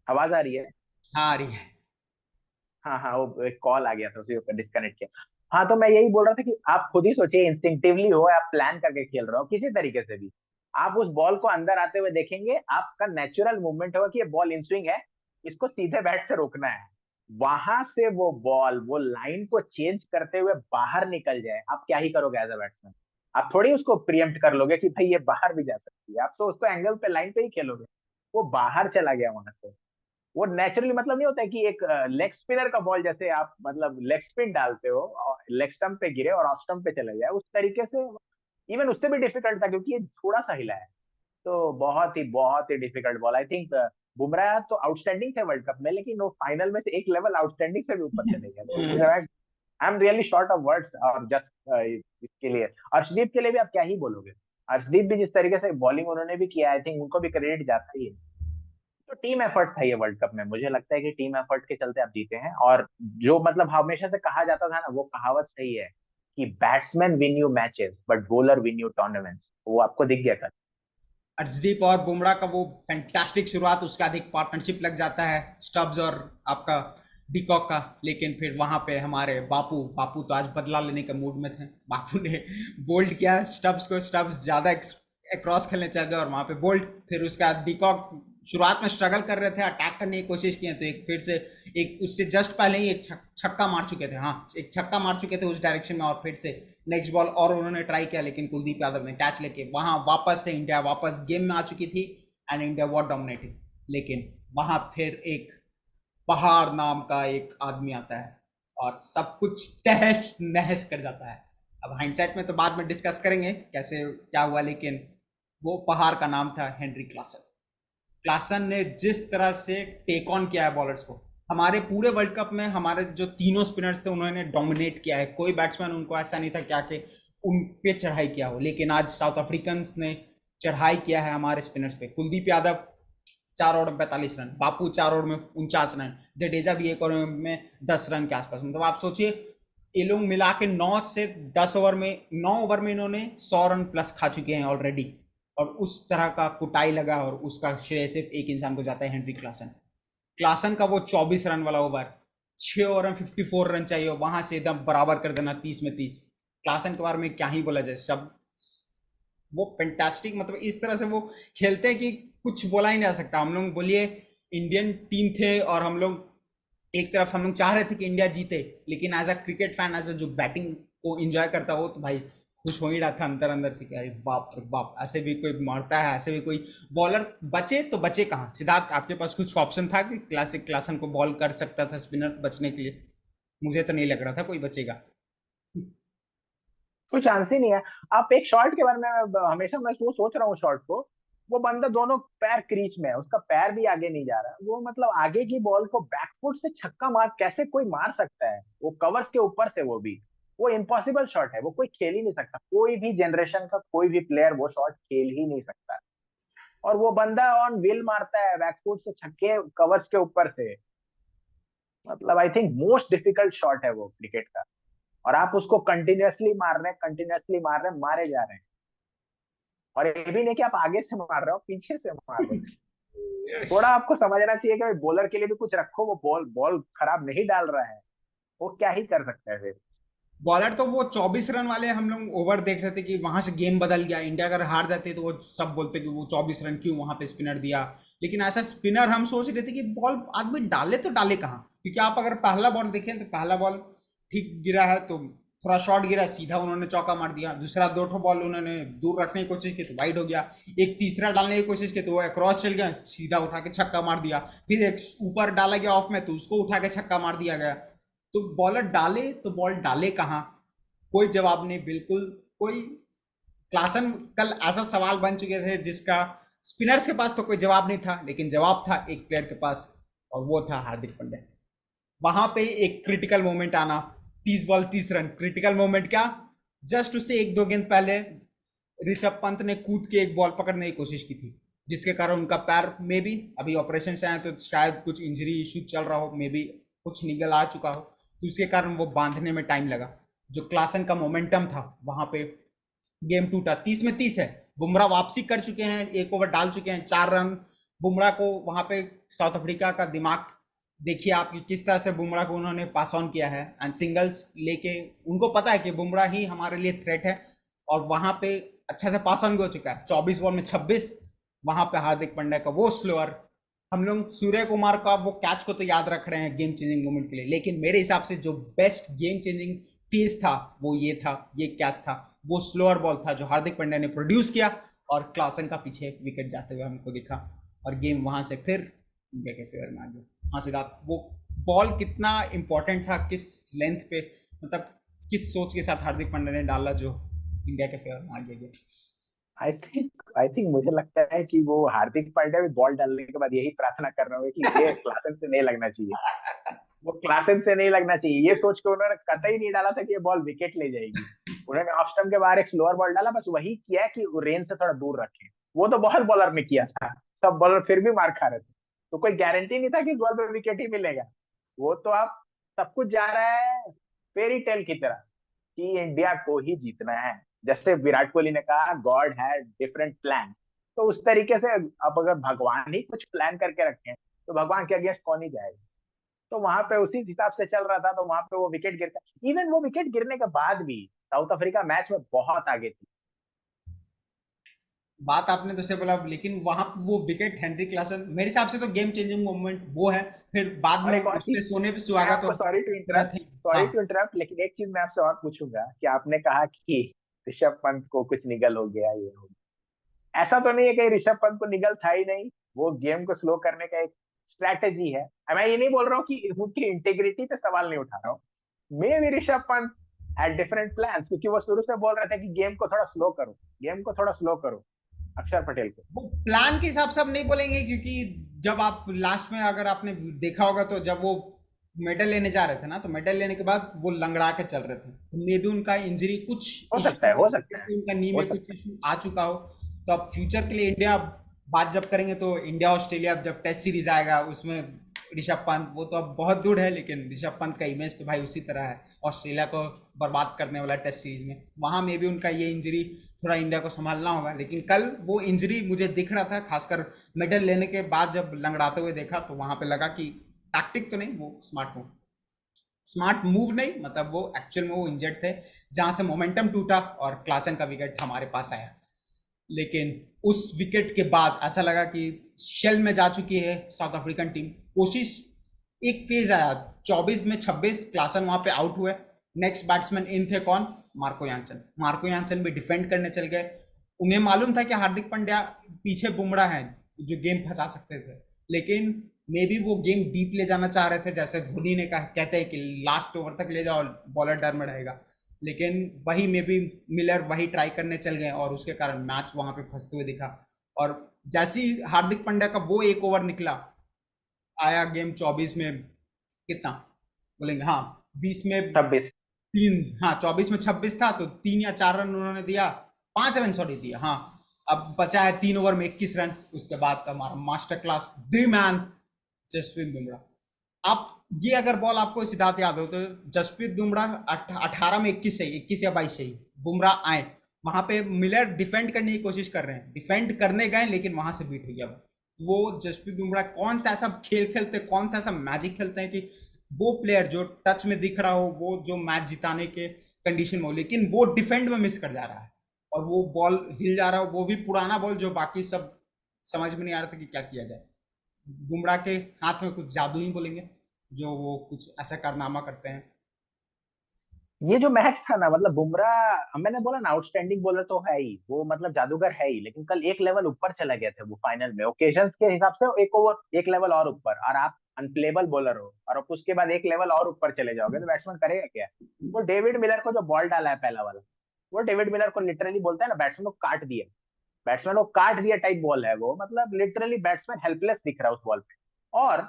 आवाज आ रही है। हाँ, आ रही है। हाँ हाँ, वो एक कॉल आ गया था, उसी को डिस्कनेक्ट किया। हाँ, तो मैं यही बोल रहा था कि आप खुद ही सोचिए, इंस्टिंक्टिवली हो, आप प्लान करके खेल रहे हो किसी तरीके से भी, आप उस बॉल को अंदर आते हुए देखेंगे, आपका नेचुरल मूवमेंट होगा कि ये बॉल इन स्विंग है, इसको सीधे बैट से रोकना है। वहां से वो बॉल वो लाइन को चेंज करते हुए बाहर निकल जाए, आप क्या ही करोगे एज अ बैट्समैन? आप थोड़ी उसको प्रियम्प्ट कर लोगे कि भाई ये बाहर भी जा सकती है, आप तो उसको एंगल पे, लाइन पे ही खेलोगे। वो बाहर चला गया वहां से। वो नेचुरली, मतलब नहीं होता है कि एक लेग स्पिनर का बॉल जैसे आप मतलब लेग स्पिन डालते हो और लेग स्टंप पे गिरे और ऑफ स्टंप पे चले जाए, उस तरीके से इवन उससे भी डिफिकल्ट था, क्योंकि ये थोड़ा सा हिला है। तो बहुत ही difficult ball. I think Bumrah तो आउटस्टैंडिंग थे वर्ल्ड कप में, लेकिन वो फाइनल में से एक लेवल आउटस्टैंडिंग से भी ऊपर चले गए। तो I am really short of words, और जस्ट इसके लिए अर्शदीप के लिए भी आप क्या ही बोलोगे। अर्शदीप भी जिस तरीके से बॉलिंग उन्होंने भी किया, आई थिंक उनको भी क्रेडिट जाता ही है। तो टीम एफर्ट था ये वर्ल्ड कप में, मुझे लगता है कि टीम एफर्ट के चलते आप जीते हैं। और जो मतलब हमेशा से कहा जाता था ना, वो कहावत सही है कि batsman win you matches but bowler win you tournaments, वो आपको दिख गया कल। अर्शदीप और बुमराह का वो फैंटास्टिक शुरुआत, उसका अधिक पार्टनरशिप लग जाता है स्टब्स और आपका डिकॉक का, लेकिन फिर वहां पे हमारे बापू बापू तो आज बदला लेने के मूड में थे, बापू ने बोल्ड किया स्टब्स को, स्टब्स ज्यादा क्रॉस खेलने चल गए और वहां पे बोल्ड। फिर उसका डिकॉक शुरुआत में स्ट्रगल कर रहे थे, अटैक करने की कोशिश किए, तो एक फिर से, एक उससे जस्ट पहले ही एक छक्का मार चुके थे, हाँ एक छक्का मार चुके थे उस डायरेक्शन में, और फिर से नेक्स्ट बॉल और उन्होंने ट्राई किया, लेकिन कुलदीप यादव ने कैच लेके वहां वापस से इंडिया वापस गेम में आ चुकी थी, एंड इंडिया वॉट डोमिनेटिंग। लेकिन वहां फिर एक पहाड़ नाम का एक आदमी आता है और सब कुछ तहस नहस कर जाता है। अब हाइंडसाइट में तो बाद में डिस्कस करेंगे कैसे क्या हुआ, लेकिन वो पहाड़ का नाम था हेनरी क्लासन। क्लासन ने जिस तरह से टेक ऑन किया है बॉलर्स को, हमारे पूरे वर्ल्ड कप में हमारे जो तीनों स्पिनर्स थे उन्होंने डोमिनेट किया है, कोई बैट्समैन उनको ऐसा नहीं था क्या कि उन पे चढ़ाई किया हो, लेकिन आज साउथ अफ्रीकन ने चढ़ाई किया है हमारे स्पिनर्स पे। कुलदीप यादव 4 ओवर में 45 रन, बापू 4 ओवर में 49 रन, जडेजा भी 1 ओवर में 10 रन के आसपास, मतलब आप सोचिए ये लोग मिला के 9 से 10 ओवर में, 9 ओवर में इन्होंने 100 रन प्लस खा चुके हैं ऑलरेडी। और उस तरह का कुटाई लगा, और उसका श्रेय सिर्फ एक इंसान को जाता है, हेनरी क्लासन। क्लासन का वो 24 रन वाला ओवर, 6 ओवर में 54 रन चाहिए, वहां से एकदम बराबर कर देना 30 में 30। क्लासन के बारे में क्या ही बोला जाए, सब वो फैंटास्टिक, मतलब इस तरह से वो खेलते हैं कि कुछ बोला ही नहीं जा सकता। हम लोग बोलिए इंडियन टीम थे, और हम लोग एक तरफ हम लोग चाह रहे थे कि इंडिया जीते, लेकिन as a cricket fan, as a जो बैटिंग को एंजॉय करता हो, तो भाई खुश हो ही रहा था अंदर अंदर से कि अरे बाप रे बाप, ऐसे भी कोई मारता है, ऐसे भी कोई बॉलर बचे तो बचे कहाँ। सिद्धार्थ, आपके पास कुछ ऑप्शन था कि क्लासिक क्लासन को बॉल कर सकता था स्पिनर बचने के लिए? मुझे तो नहीं लग रहा था कोई बचेगा। कोई चांस ही नहीं है। आप एक शॉट के बारे में, हमेशा मैं वो सोच रहा हूँ शॉट को, वो बंदा दोनों पैर क्रीच में है, उसका पैर भी आगे नहीं जा रहा, वो मतलब आगे की बॉल को बैकफुट से छक्का मार कैसे कोई मार सकता है, वो कवर्स के ऊपर से, वो भी वो इम्पॉसिबल शॉट है, वो कोई खेल ही नहीं सकता, कोई भी जनरेशन का कोई भी प्लेयर वो शॉट खेल ही नहीं सकता। और वो बंदा ऑन व्हील मारता है बैकफुट से छक्के कवर्स के ऊपर से। मतलब I think most difficult shot है वो क्रिकेट का। और आप उसको कंटिन्यूअसली मार रहे हैं, कंटिन्यूअसली मार रहे हैं, मारे जा रहे हैं। और ये भी नहीं कि आप आगे से मार रहे हो, पीछे से मार रहे हो। थोड़ा आपको समझना चाहिए कि भाई बॉलर के लिए भी कुछ रखो, वो बॉल बॉल खराब नहीं डाल रहा है, वो क्या ही कर सकता है फिर। बॉलर तो वो 24 रन वाले हम लोग ओवर देख रहे थे कि वहां से गेम बदल गया, इंडिया अगर हार जाती तो वो सब बोलते कि वो 24 रन क्यों वहां पे स्पिनर दिया। लेकिन ऐसा स्पिनर हम सोच रहे थे कि बॉल आदमी डाले तो डाले कहाँ, क्योंकि आप अगर पहला बॉल देखें तो पहला बॉल ठीक गिरा है, तो थोड़ा शॉर्ट गिरा, सीधा उन्होंने चौका मार दिया। दूसरा 2 ठो बॉल उन्होंने दूर रखने की कोशिश की तो वाइड हो गया। एक तीसरा डालने की कोशिश की तो वो क्रॉस चल गया, सीधा उठा के छक्का मार दिया। फिर एक ऊपर डाला गया ऑफ में, तो उसको उठा के छक्का मार दिया गया। तो बॉलर डाले तो बॉल डाले कहाँ, कोई जवाब नहीं, बिल्कुल कोई। क्लासन कल ऐसा सवाल बन चुके थे जिसका स्पिनर्स के पास तो कोई जवाब नहीं था, लेकिन जवाब था एक प्लेयर के पास, और वो था हार्दिक पांड्या। वहां पे एक क्रिटिकल मोमेंट आना, 30 बॉल 30 रन, क्रिटिकल मोमेंट क्या, जस्ट उससे 1-2 गेंद पहले ऋषभ पंत ने कूद के एक बॉल पकड़ने की कोशिश की थी, जिसके कारण उनका पैर में भी अभी ऑपरेशन से आए तो शायद कुछ इंजरी इशू चल रहा हो, मे बी कुछ निकल आ चुका हो, तो उसके कारण वो बांधने में टाइम लगा। जो क्लासन का मोमेंटम था वहां पे गेम टूटा। 30 में 30 है, बुमराह वापसी कर चुके हैं, एक ओवर डाल चुके हैं, 4 रन बुमराह को वहां पे। साउथ अफ्रीका का दिमाग देखिए आप कि किस तरह से बुमराह को उन्होंने पास ऑन किया है, एंड सिंगल्स लेके उनको पता है कि बुमराह ही हमारे लिए थ्रेट है, और वहां पे अच्छा से पास ऑन भी हो चुका है। 24 बॉल में 26, वहां पे हार्दिक पांड्या का वो स्लोअर। हम लोग सूर्य कुमार का वो कैच को तो याद रख रहे हैं गेम चेंजिंग मोमेंट के लिए, लेकिन मेरे हिसाब से जो बेस्ट गेम चेंजिंग फेज था वो ये था, ये कैच था, वो स्लोअर बॉल था जो हार्दिक पांड्या ने प्रोड्यूस किया, और क्लासन का पीछे विकेट जाते हुए हमको दिखा, और गेम वहां से फिर इंडिया के फेवर में आ गया। हाँ सिद्धार्थ, वो बॉल कितना इंपॉर्टेंट था, किस लेंथ पे, मतलब किस सोच के साथ हार्दिक पांड्या ने डाला जो इंडिया के फेवर में आ गया। आई थिंक मुझे लगता है कि वो हार्दिक पांड्या भी बॉल डालने के बाद यही प्रार्थना कर रहे होंगे कि ये क्लासन से नहीं लगना चाहिए, वो क्लासन से नहीं लगना चाहिए, ये सोच के उन्होंने कतई नहीं डाला था कि ये बॉल विकेट ले जाएगी। उन्होंने ऑफ स्टंप के बाहर एक स्लोअर बॉल डाला, बस वही किया है कि रेंज से थोड़ा दूर रखे। वो तो बहुत बॉलर ने किया था, सब बॉलर फिर भी मार खा रहे थे, तो कोई गारंटी नहीं था कि इस बॉल पे विकेट ही मिलेगा। वो तो आप, सब कुछ जा रहा है फेरी टेल की तरह कि इंडिया को ही जीतना है। जैसे विराट कोहली ने कहा गॉड हैड डिफरेंट प्लान, तो उस तरीके से अब अगर भगवान ही कुछ प्लान करके रखे हैं, तो भगवान के अगेंस्ट कौन ही जाएगा। तो वहां पे उसी हिसाब से चल रहा था, तो वहां पे वो विकेट गिरता, इवन वो विकेट गिरने के बाद भी साउथ अफ्रीका मैच में बहुत आगे थी। बात आपने तो सही बोला, लेकिन वहां वो विकेट हेनरी क्लासन मेरे हिसाब से तो गेम चेंजिंग मोमेंट वो है। फिर बाद और में एक और उसने चीज, सोने पे मैं सुहागा तो आपको सॉरी टू पूरा इंटरप्ट, थे। हाँ, लेकिन एक चीज मैं आपसे और पूछूंगा कि आपने कहा कि ऋषभ पंत को कुछ निगल हो गया, ये हो गया, ऐसा तो नहीं है कि ऋषभ पंत को निगल था ही नहीं, वो गेम को स्लो करने का एक स्ट्रैटेजी है। मैं ये नहीं बोल रहा हूँ कि उनकी इंटेग्रिटी पे सवाल नहीं उठा रहा हूँ, मे भी Rishabh Pant had different plan, क्योंकि वो शुरू से बोल रहे थे कि गेम को थोड़ा स्लो करो, गेम को थोड़ा स्लो करो अक्षर पटेल को। वो प्लान के हिसाब से आप नहीं बोलेंगे, क्योंकि जब आप लास्ट में अगर आपने देखा होगा तो जब वो मेडल लेने जा रहे थे ना, तो मेडल लेने के बाद वो लंगड़ा के चल रहे थे, तो मे भी उनका इंजरी कुछ हो सकता इश्यू, है, हो सकता है, उनका नी हो में कुछ सकता है। इश्यू आ चुका हो। तो अब फ्यूचर के लिए इंडिया बात जब करेंगे तो इंडिया ऑस्ट्रेलिया जब टेस्ट सीरीज आएगा उसमें ऋषभ पंत वो तो अब बहुत दूर है, लेकिन ऋषभ पंत का इमेज तो भाई उसी तरह है, ऑस्ट्रेलिया को बर्बाद करने वाला टेस्ट सीरीज में। वहां में भी उनका ये इंजरी थोड़ा इंडिया को संभालना होगा, लेकिन कल वो इंजरी मुझे दिख रहा था, खासकर मेडल लेने के बाद जब लंगड़ाते हुए देखा तो वहां पे लगा कि टैक्टिक तो नहीं, वो स्मार्ट मूव नहीं, मतलब वो एक्चुअल में वो इंजर्ड थे, जहां से मोमेंटम टूटा और क्लासन का विकेट हमारे पास आया। लेकिन उस विकेट के बाद ऐसा लगा कि शेल में जा चुकी है साउथ अफ्रीकन टीम। कोशिश, एक फेज आया 24 में 26, क्लासन वहां पे आउट हुए। नेक्स्ट बैट्समैन इन थे कौन? मार्को यानसन भी डिफेंड करने चल गए। उन्हें मालूम था कि हार्दिक पांड्या पीछे बुमराह है जो गेम फंसा सकते थे, लेकिन मे बी वो गेम डीप ले जाना चाह रहे थे, जैसे धोनी ने कहा, कहते हैं कि लास्ट ओवर तक ले जाओ, बॉलर डर में रहेगा। लेकिन वही मे बी मिलर वही ट्राई करने चल गए और उसके कारण मैच वहां पे फंसते हुए दिखा। और जैसे ही हार्दिक पांड्या का वो एक ओवर निकला, आया गेम 24 में कितना बोलेंगे, हाँ 20 में 26। 3, हाँ 24 में 26 था, तो 3 या 4 रन उन्होंने दिया, 5 रन सॉरी दिया, हाँ। अब बचा है 3 ओवर में 21 रन। उसके बाद का हमारा master class the man Jasprit Bumrah. आप ये अगर बॉल आपको सिद्धार्थ याद हो तो जसप्रीत बुमराह 18 में 21 चाहिए, 21 या 22 चाहिए, बुमराह आए वहां पे, मिलर डिफेंड करने की कोशिश कर रहे हैं, डिफेंड करने गए लेकिन वहां से बीट हो गया। वो जसप्रीत बुमराह कौन सा ऐसा खेल खेलते, कौन सा ऐसा मैजिक खेलते हैं कि वो प्लेयर जो टच में दिख रहा हो, वो जो मैच जिताने के कंडीशन में हो, लेकिन वो डिफेंड में मिस कर जा रहा है और वो बॉल हिल जा रहा हो, वो भी पुराना बॉल जो बाकी सब समझ में नहीं आ रहा था कि क्या किया जाए। बुमराह के हाथ में कुछ जादू ही बोलेंगे, जो वो कुछ ऐसा कारनामा करते हैं। ये जो मैच था ना, मतलब बुमराह, मैंने बोला ना आउटस्टैंडिंग बॉलर तो है ही वो, मतलब जादूगर है ही, लेकिन कल एक लेवल ऊपर चला गया था वो फाइनल में, ओकेजन्स के हिसाब से एक ओवर एक लेवल और ऊपर, और आप अनप्लेबल बॉलर हो और आप उसके बाद एक लेवल और ऊपर चले जाओगे तो बैट्समैन करेगा क्या? वो डेविड मिलर को जो बॉल डाला है पहला वाला, वो डेविड मिलर को लिटरली बोलता है ना, बैट्समैन को काट दिया, बैट्समैन को काट दिया टाइप बॉल है वो, मतलब लिटरली बैट्समैन हेल्पलेस दिख रहा है उस बॉल पे। और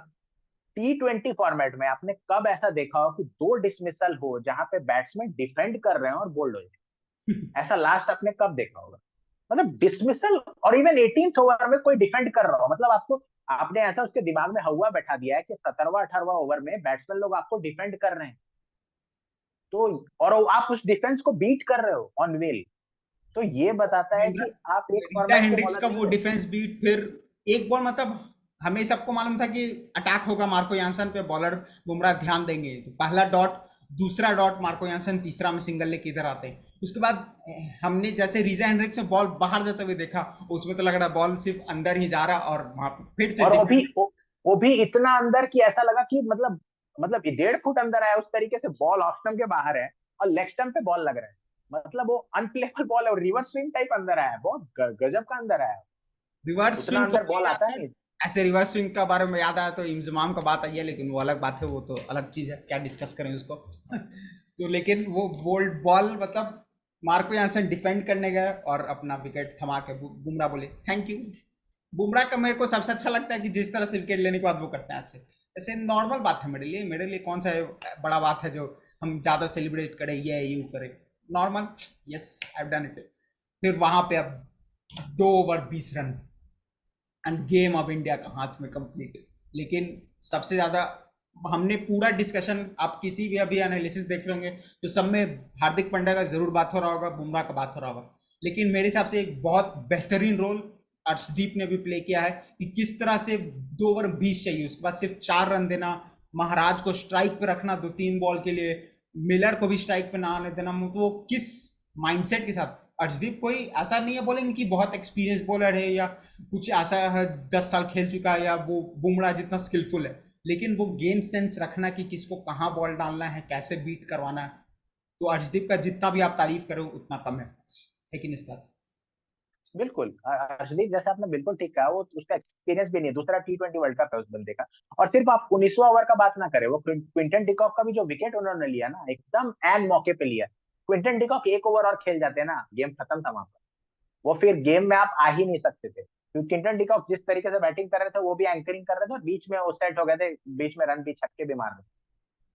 T20 फॉर्मेट में आपने कब ऐसा देखा हो कि दो डिसमिसल हो जहां पे बैट्समैन डिफेंड कर रहे हैं और बोल्ड हो जाए? ऐसा लास्ट आपने कब देखा होगा? मतलब डिसमिसल, और इवन 18th ओवर में कोई डिफेंड कर रहा हो, मतलब आपको, आपने ऐसा उसके दिमाग में हवा बैठा दिया है कि 17वां 18वां ओवर में बैट्समैन लोग आपको डिफेंड कर रहे हैं, तो और आप उस डिफेंस को बीट कर रहे हो ऑन व्हील, तो ये बताता है कि आप एक रीजा फॉर्मेट के हेंड्रिक्स बॉलर का नहीं वो हो। डिफेंस बीट, फिर एक बॉल, मतलब हमें सबको मालूम था कि अटैक होगा मार्को यानसन पे, बॉलर बुमराह ध्यान देंगे, तो पहला डॉट, दूसरा डॉट मार्को यानसन, तीसरा में सिंगल लेके इधर आते हैं। उसके बाद हमने जैसे रीजा हेंड्रिक्स में बॉल बाहर जाते हुए देखा, उसमें तो लग रहा बॉल सिर्फ अंदर ही जा रहा, और वहां पे फिर से और डिफेंड। वो भी इतना अंदर कि ऐसा लगा कि मतलब ये 1.5 फुट अंदर आया, उस तरीके से बॉल ऑफ स्टंप के बाहर है और लेग स्टंप पे बॉल लग रहा है, मतलब वो अनप्लेबल बॉल है और रिवर्स स्विंग टाइप अंदर आया है, बहुत गजब का अंदर आया है। रिवर्स उतना स्विंग तो अंदर बॉल नहीं आता आता है है। नहीं। ऐसे रिवर्स स्विंग का बारे में याद आया तो इंजमाम का बात आई है, लेकिन वो अलग बात है, वो तो अलग चीज है, क्या डिस्कस करें उसको। तो लेकिन वो बोल्ड बॉल, मतलब मार्को यानसन डिफेंड करने गए और अपना विकेट थमा के बुमराह बोले थैंक यू। बुमराह का मेरे को सबसे अच्छा लगता है कि जिस तरह से विकेट लेने के बाद वो करते हैं ऐसे, ऐसे नॉर्मल बात है मेरे लिए कौन सा बड़ा बात है जो हम ज्यादा सेलिब्रेट करें, ये यू करें, normal, yes I have done it. फिर वहां पे अब 2 over 20 run end game of India का हाथ में कंप्लीट। लेकिन सबसे ज्यादा हमने पूरा डिस्कशन, आप किसी भी अभी एनालिसिस देख लोगे तो सब में हार्दिक पांड्या का जरूर बात हो रहा होगा, बुमराह का बात हो रहा होगा, लेकिन मेरे हिसाब से एक बहुत बेहतरीन रोल अर्शदीप ने भी प्ले किया है कि किस तरह से 2 ओवर 20 चाहिए, उसके बाद सिर्फ 4 रन देना, महाराज को स्ट्राइक पे रखना 2-3 बॉल के लिए, मिलर को भी स्ट्राइक पे ना आने देना, तो वो किस माइंडसेट के साथ। अर्शदीप कोई ऐसा नहीं है बोलेंगे कि बहुत एक्सपीरियंस बॉलर है या कुछ ऐसा है 10 साल खेल चुका है या वो बुमराह जितना स्किलफुल है, लेकिन वो गेम सेंस रखना कि किसको कहाँ बॉल डालना है, कैसे बीट करवाना है, तो अर्शदीप का जितना भी आप तारीफ करो उतना कम है कि नहीं बात। बिल्कुल, अर्शदीप जैसे आपने बिल्कुल ठीक कहा, वो उसका एक्सपीरियंस भी नहीं है, दूसरा T20 वर्ल्ड कप है उस बंदे का। और सिर्फ आप 19वां ओवर का बात ना करें, वो क्विंटन डिकॉक का भी जो विकेट उन्होंने लिया ना, एकदम एन मौके पे लिया। क्विंटन डिकॉक एक ओवर और खेल जाते ना, गेम खत्म था वहां पर, वो फिर गेम में आप आ ही नहीं सकते थे, क्योंकि क्विंटन डिकॉक जिस तरीके से बैटिंग कर रहे थे वो भी एंकरिंग कर रहे थे, और बीच में वो सेट हो गए थे, बीच में रन भी छक्के भी मार रहे थे।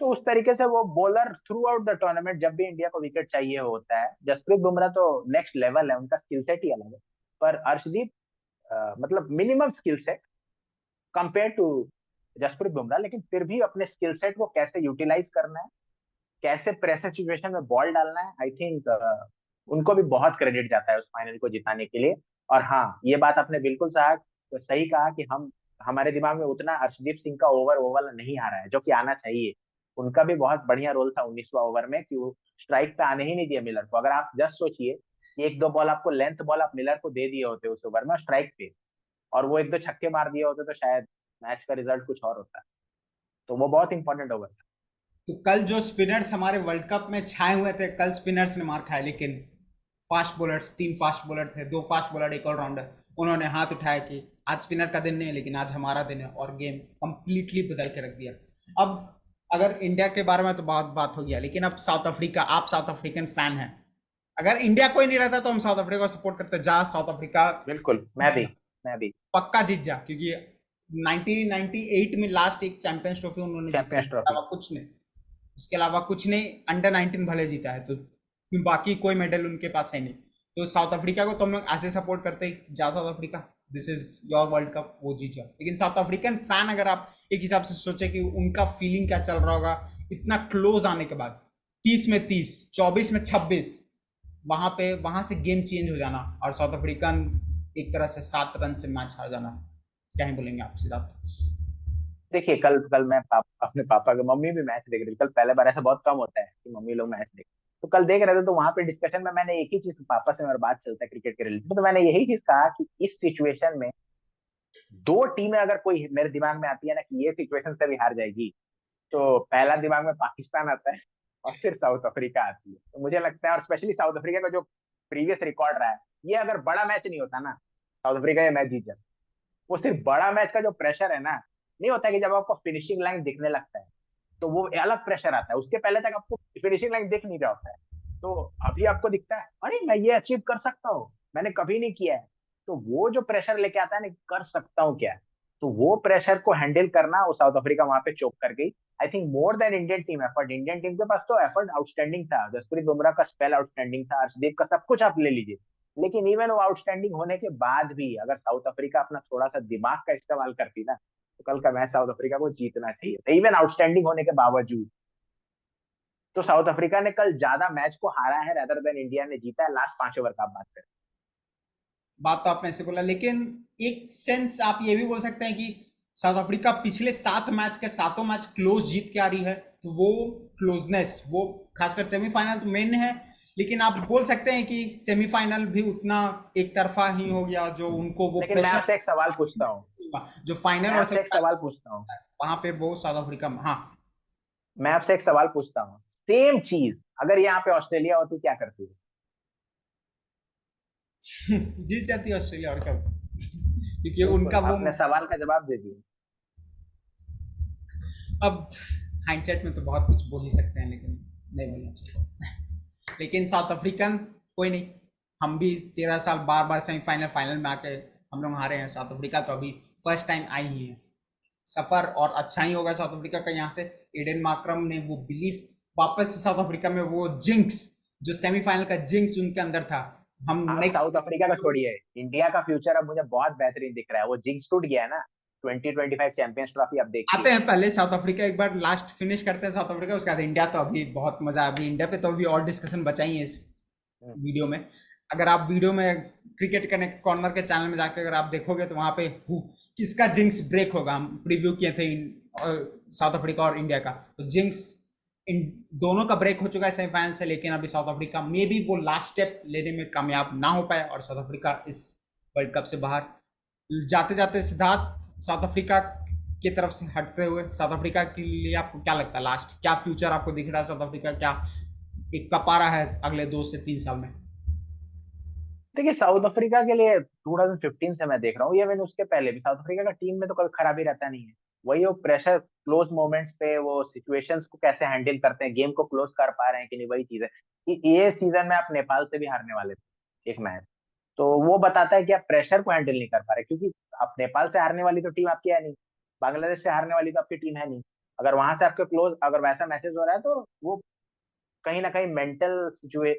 तो उस तरीके से वो bowler through out the tournament, जब भी इंडिया को विकेट चाहिए होता है, जसप्रीत बुमराह तो नेक्स्ट लेवल है, उनका स्किल सेट ही अलग है। पर अर्शदीप मतलब minimum skill set compare to Jasprit Bumrah, लेकिन फिर भी अपने स्किल सेट को कैसे यूटिलाइज करना है, कैसे प्रेशर सिचुएशन में बॉल डालना है, आई थिंक उनको भी बहुत क्रेडिट जाता है उस फाइनल को जिताने के लिए। और हाँ, ये बात आपने बिल्कुल सही कहा कि हम हमारे दिमाग में उतना अर्शदीप सिंह का ओवर ओवर नहीं आ रहा है जो कि आना चाहिए। उनका भी बहुत बढ़िया रोल था 19वां ओवर में कि वो स्ट्राइक पे आने ही नहीं दिया मिलर को। अगर आप जस्ट सोचिए कि एक दो बॉल आपको लेंथ बॉल आप मिलर को दे दिए होते उस ओवर में स्ट्राइक पे, और वो एक दो छक्के मार दिए होते तो शायद मैच का रिजल्ट कुछ और होता। तो वो बहुत इंपॉर्टेंट ओवर था। तो कल जो स्पिनर्स हमारे वर्ल्ड कप में छाए हुए थे, कल स्पिनर्स ने मार खाया, लेकिन फास्ट बॉलर्स, 3 फास्ट बॉलर थे, 2 फास्ट बॉलर, एक ऑलराउंडर, उन्होंने हाथ उठाया कि आज स्पिनर का दिन नहीं है लेकिन आज हमारा दिन है, और गेम कंप्लीटली बदल के रख दिया। अब अगर इंडिया के बारे में तो बहुत बात हो गया, लेकिन अब साउथ अफ्रीका, आप साउथ अफ्रीकन फैन हैं, अगर इंडिया कोई नहीं रहता तो हम साउथ अफ्रीका को सपोर्ट करते, जा साउथ अफ्रीका बिल्कुल, मैं भी पक्का जीत जा, क्योंकि 1998 में लास्ट एक चैंपियंस ट्रॉफी उन्होंने जीता, चैंपियंस इसके ट्रॉफी। अलावा कुछ नहीं। उसके अलावा कुछ नहीं, अंडर 19 भले जीता है तो बाकी कोई मेडल उनके पास है नहीं। तो साउथ अफ्रीका को तो हम लोग ऐसे सपोर्ट करते हैं, जा south Africa, this is your world cup, वो जीत जाओ। लेकिन साउथ अफ्रीकन फैन अगर आप एक हिसाब से सोचे कि उनका फीलिंग क्या चल रहा होगा इतना क्लोज आने के बाद, 30 में 30, 24 में 26, वहां पे वहां से गेम चेंज हो जाना, और साउथ अफ्रीकन एक तरह से 7 रन से मैच हार जाना, क्या ही बोलेंगे आप सीधा। देखिए, कल कल मैं अपने पापा के, मम्मी भी मैच देख रही थी कल, पहले बार ऐसा बहुत कम होता है कि मम्मी लोग मैच देख, तो कल देख रहे थे। तो वहां पे डिस्कशन में मैंने एक ही चीज, पापा से मेरा बात चलता है क्रिकेट के रिलेटेड, तो मैंने यही चीज कहा कि इस सिचुएशन में दो टीमें अगर कोई मेरे दिमाग में आती है ना कि ये सिचुएशन से भी हार जाएगी, तो पहला दिमाग में पाकिस्तान आता है और फिर साउथ अफ्रीका आती है। तो मुझे लगता है, और स्पेशली साउथ अफ्रीका का जो प्रीवियस रिकॉर्ड रहा है, ये अगर बड़ा मैच नहीं होता ना, साउथ अफ्रीका ये मैच जीत जाता। वो सिर्फ बड़ा मैच का जो प्रेशर है ना, नहीं होता कि जब आपको फिनिशिंग लाइन दिखने लगता है तो वो अलग प्रेशर आता है, उसके पहले तक आपको फिनिशिंग लाइन दिख नहीं रहा होता है। तो अभी आपको दिखता है अरे मैं ये अचीव कर सकता हूँ, मैंने कभी नहीं किया है। तो वो जो प्रेशर लेके आता है ना, कर सकता हूँ क्या, तो वो प्रेशर को हैंडल करना वो साउथ अफ्रीका वहां पे चोक कर गई। I think more than Indian team effort, Indian team के पास तो एफर्ट आउटस्टैंडिंग था, जसप्रीत बुमराह का स्पेल आउटस्टैंडिंग था, अर्शदीप का, सब कुछ आप ले लीजिए। लेकिन इवन वो आउटस्टैंडिंग होने के बाद भी अगर साउथ अफ्रीका अपना थोड़ा सा दिमाग का इस्तेमाल करती ना, तो कल का मैच साउथ अफ्रीका को जीतना चाहिए था, इवन आउटस्टैंडिंग होने के बावजूद। तो साउथ अफ्रीका ने कल ज्यादा मैच को हारा है रेदर देन इंडिया ने जीता है, लास्ट 5 ओवर का आप बात करें। बात तो आपने ऐसे बोला, लेकिन एक सेंस आप ये भी बोल सकते हैं कि साउथ अफ्रीका पिछले 7 मैच के सातों मैच क्लोज जीत के आ रही है, तो वो क्लोजनेस, वो खासकर सेमीफाइनल तो मेन है, लेकिन आप बोल सकते हैं कि सेमीफाइनल भी उतना एक तरफा ही हो गया, जो उनको वो लेकिन मैं प्रेशर, आपसे एक सवाल पूछता हूँ, जो फाइनल मैं और आपसे एक सेमीफाइनल सवाल पूछता हूँ, वहां पे वो साउथ अफ्रीका में, हाँ। मैं आपसे एक सवाल पूछता हूँ, सेम चीज अगर यहाँ पे ऑस्ट्रेलिया होती क्या करती है? जीत जाती है ऑस्ट्रेलिया, और क्या, क्योंकि बिल्कुल, उनका वो, आपने सवाल का जवाब दे दिया। अब हाइंडसाइट में तो बहुत कुछ बोल ही सकते हैं, लेकिन नहीं बोलना चाहिए। लेकिन साउथ अफ्रीकन, कोई नहीं, हम भी 13 साल बार बार सेमीफाइनल फाइनल में आके हम लोग हारे हैं, साउथ अफ्रीका तो अभी फर्स्ट टाइम आई ही है। सफर और अच्छा ही होगा साउथ अफ्रीका का यहाँ से। एडन मार्क्रम ने वो बिलीफ वापस से साउथ अफ्रीका में, वो जिंक्स, जो सेमीफाइनल का जिंक्स उनके अंदर था, हम आप साउथ नेक्स्ट, अफ्रीका का छोड़िए, इंडिया का फ्यूचर अब मुझे बहुत बेहतरीन दिख रहा है। वो जिंक्स टूट गया है ना, 2025 चैंपियंस ट्रॉफी आप आते देखिए। हैं पहले साउथ अफ्रीका, एक बार लास्ट फिनिश करते हैं साउथ अफ्रीका, उसके बाद इंडिया। तो अभी बहुत मजा, अभी इंडिया पे तो अभी और डिस्कशन बचा ही है इस हम्म, वीडियो में। अगर आप वीडियो में क्रिकेट कनेक्ट कॉर्नर के चैनल में जाकर अगर आप देखोगे तो वहां पे किसका जिंक्स ब्रेक होगा, हम प्रीव्यू किए थे साउथ अफ्रीका और इंडिया का, तो जिंक्स इन दोनों का ब्रेक हो चुका है सेमीफाइनल से। लेकिन अभी साउथ अफ्रीका मे भी वो लास्ट स्टेप लेने में कामयाब ना हो पाए, और साउथ अफ्रीका इस वर्ल्ड कप से बाहर जाते जाते। सिद्धार्थ, साउथ अफ्रीका की तरफ से हटते हुए साउथ अफ्रीका के लिए आपको क्या लगता है, लास्ट क्या फ्यूचर आपको दिख रहा है, साउथ अफ्रीका क्या एक कपारा है अगले 2 से 3 साल में? देखिए, साउथ अफ्रीका के लिए 2015 से मैं देख रहा हूँ, ये मैंने उसके पहले भी साउथ अफ्रीका का टीम में तो कभी खराबी रहता नहीं है। वही वो प्रेशर क्लोज मोमेंट्स पे वो सिचुएशंस को कैसे हैंडल करते हैं, गेम को क्लोज कर पा रहे हैं कि नहीं, वही चीज है कि ये सीजन में आप नेपाल से भी हारने वाले थे एक मैच। तो वो बताता है कि आप प्रेशर को हैंडल नहीं कर पा रहे, क्योंकि आप नेपाल से हारने वाली तो टीम आपकी है नहीं, बांग्लादेश से हारने वाली तो आपकी टीम है नहीं। अगर वहां से आपके क्लोज अगर वैसा मैसेज हो रहा है तो वो कहीं ना कहीं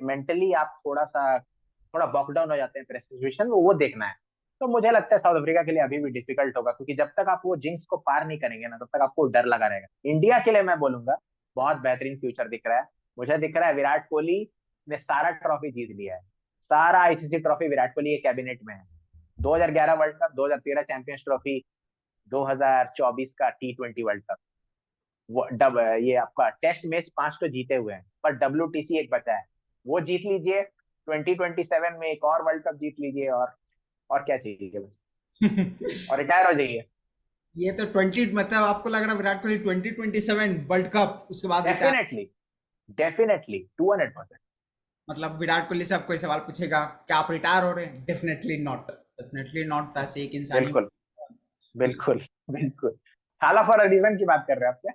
मेंटली आप थोड़ा बॉक डाउन हो जाते हैं प्रेस सिचुएशन में, वो देखना है। तो मुझे लगता है साउथ अफ्रीका के लिए अभी भी डिफिकल्ट होगा, क्योंकि जब तक आप वो जिंक्स को पार नहीं करेंगे ना, तब तक आपको डर लगा रहेगा। इंडिया के लिए मैं बोलूंगा बहुत बेहतरीन फ्यूचर दिख रहा है। मुझे दिख रहा है विराट कोहली ने सारा ट्रॉफी जीत लिया है। सारा आईसीसी ट्रॉफी विराट कोहली के कैबिनेट में है। 2011 वर्ल्ड कप, 2013 चैंपियंस ट्रॉफी, 2024 का T20 वर्ल्ड कप। ये आपका टेस्ट मैच 5 तो जीते हुए हैं, पर WTC एक बचा है, वो जीत लीजिए। 2027 में एक और वर्ल्ड कप जीत लीजिए, और क्या चाहिए बस, और रिटायर हो जाइए। ये तो 20 मतलब आपको लग रहा है विराट कोहली 2027 वर्ल्ड कप उसके बाद रिटायर? Definitely, definitely 200%। मतलब विराट कोहली से अब कोई सवाल पूछेगा क्या आप रिटायर हो रहे हैं, डेफिनेटली नॉट। ऐसे एक इंसानी बिल्कुल, बिल्कुल, बिल्कुल। थाला फॉर अ रीजन की बात कर रहे हैं आपसे।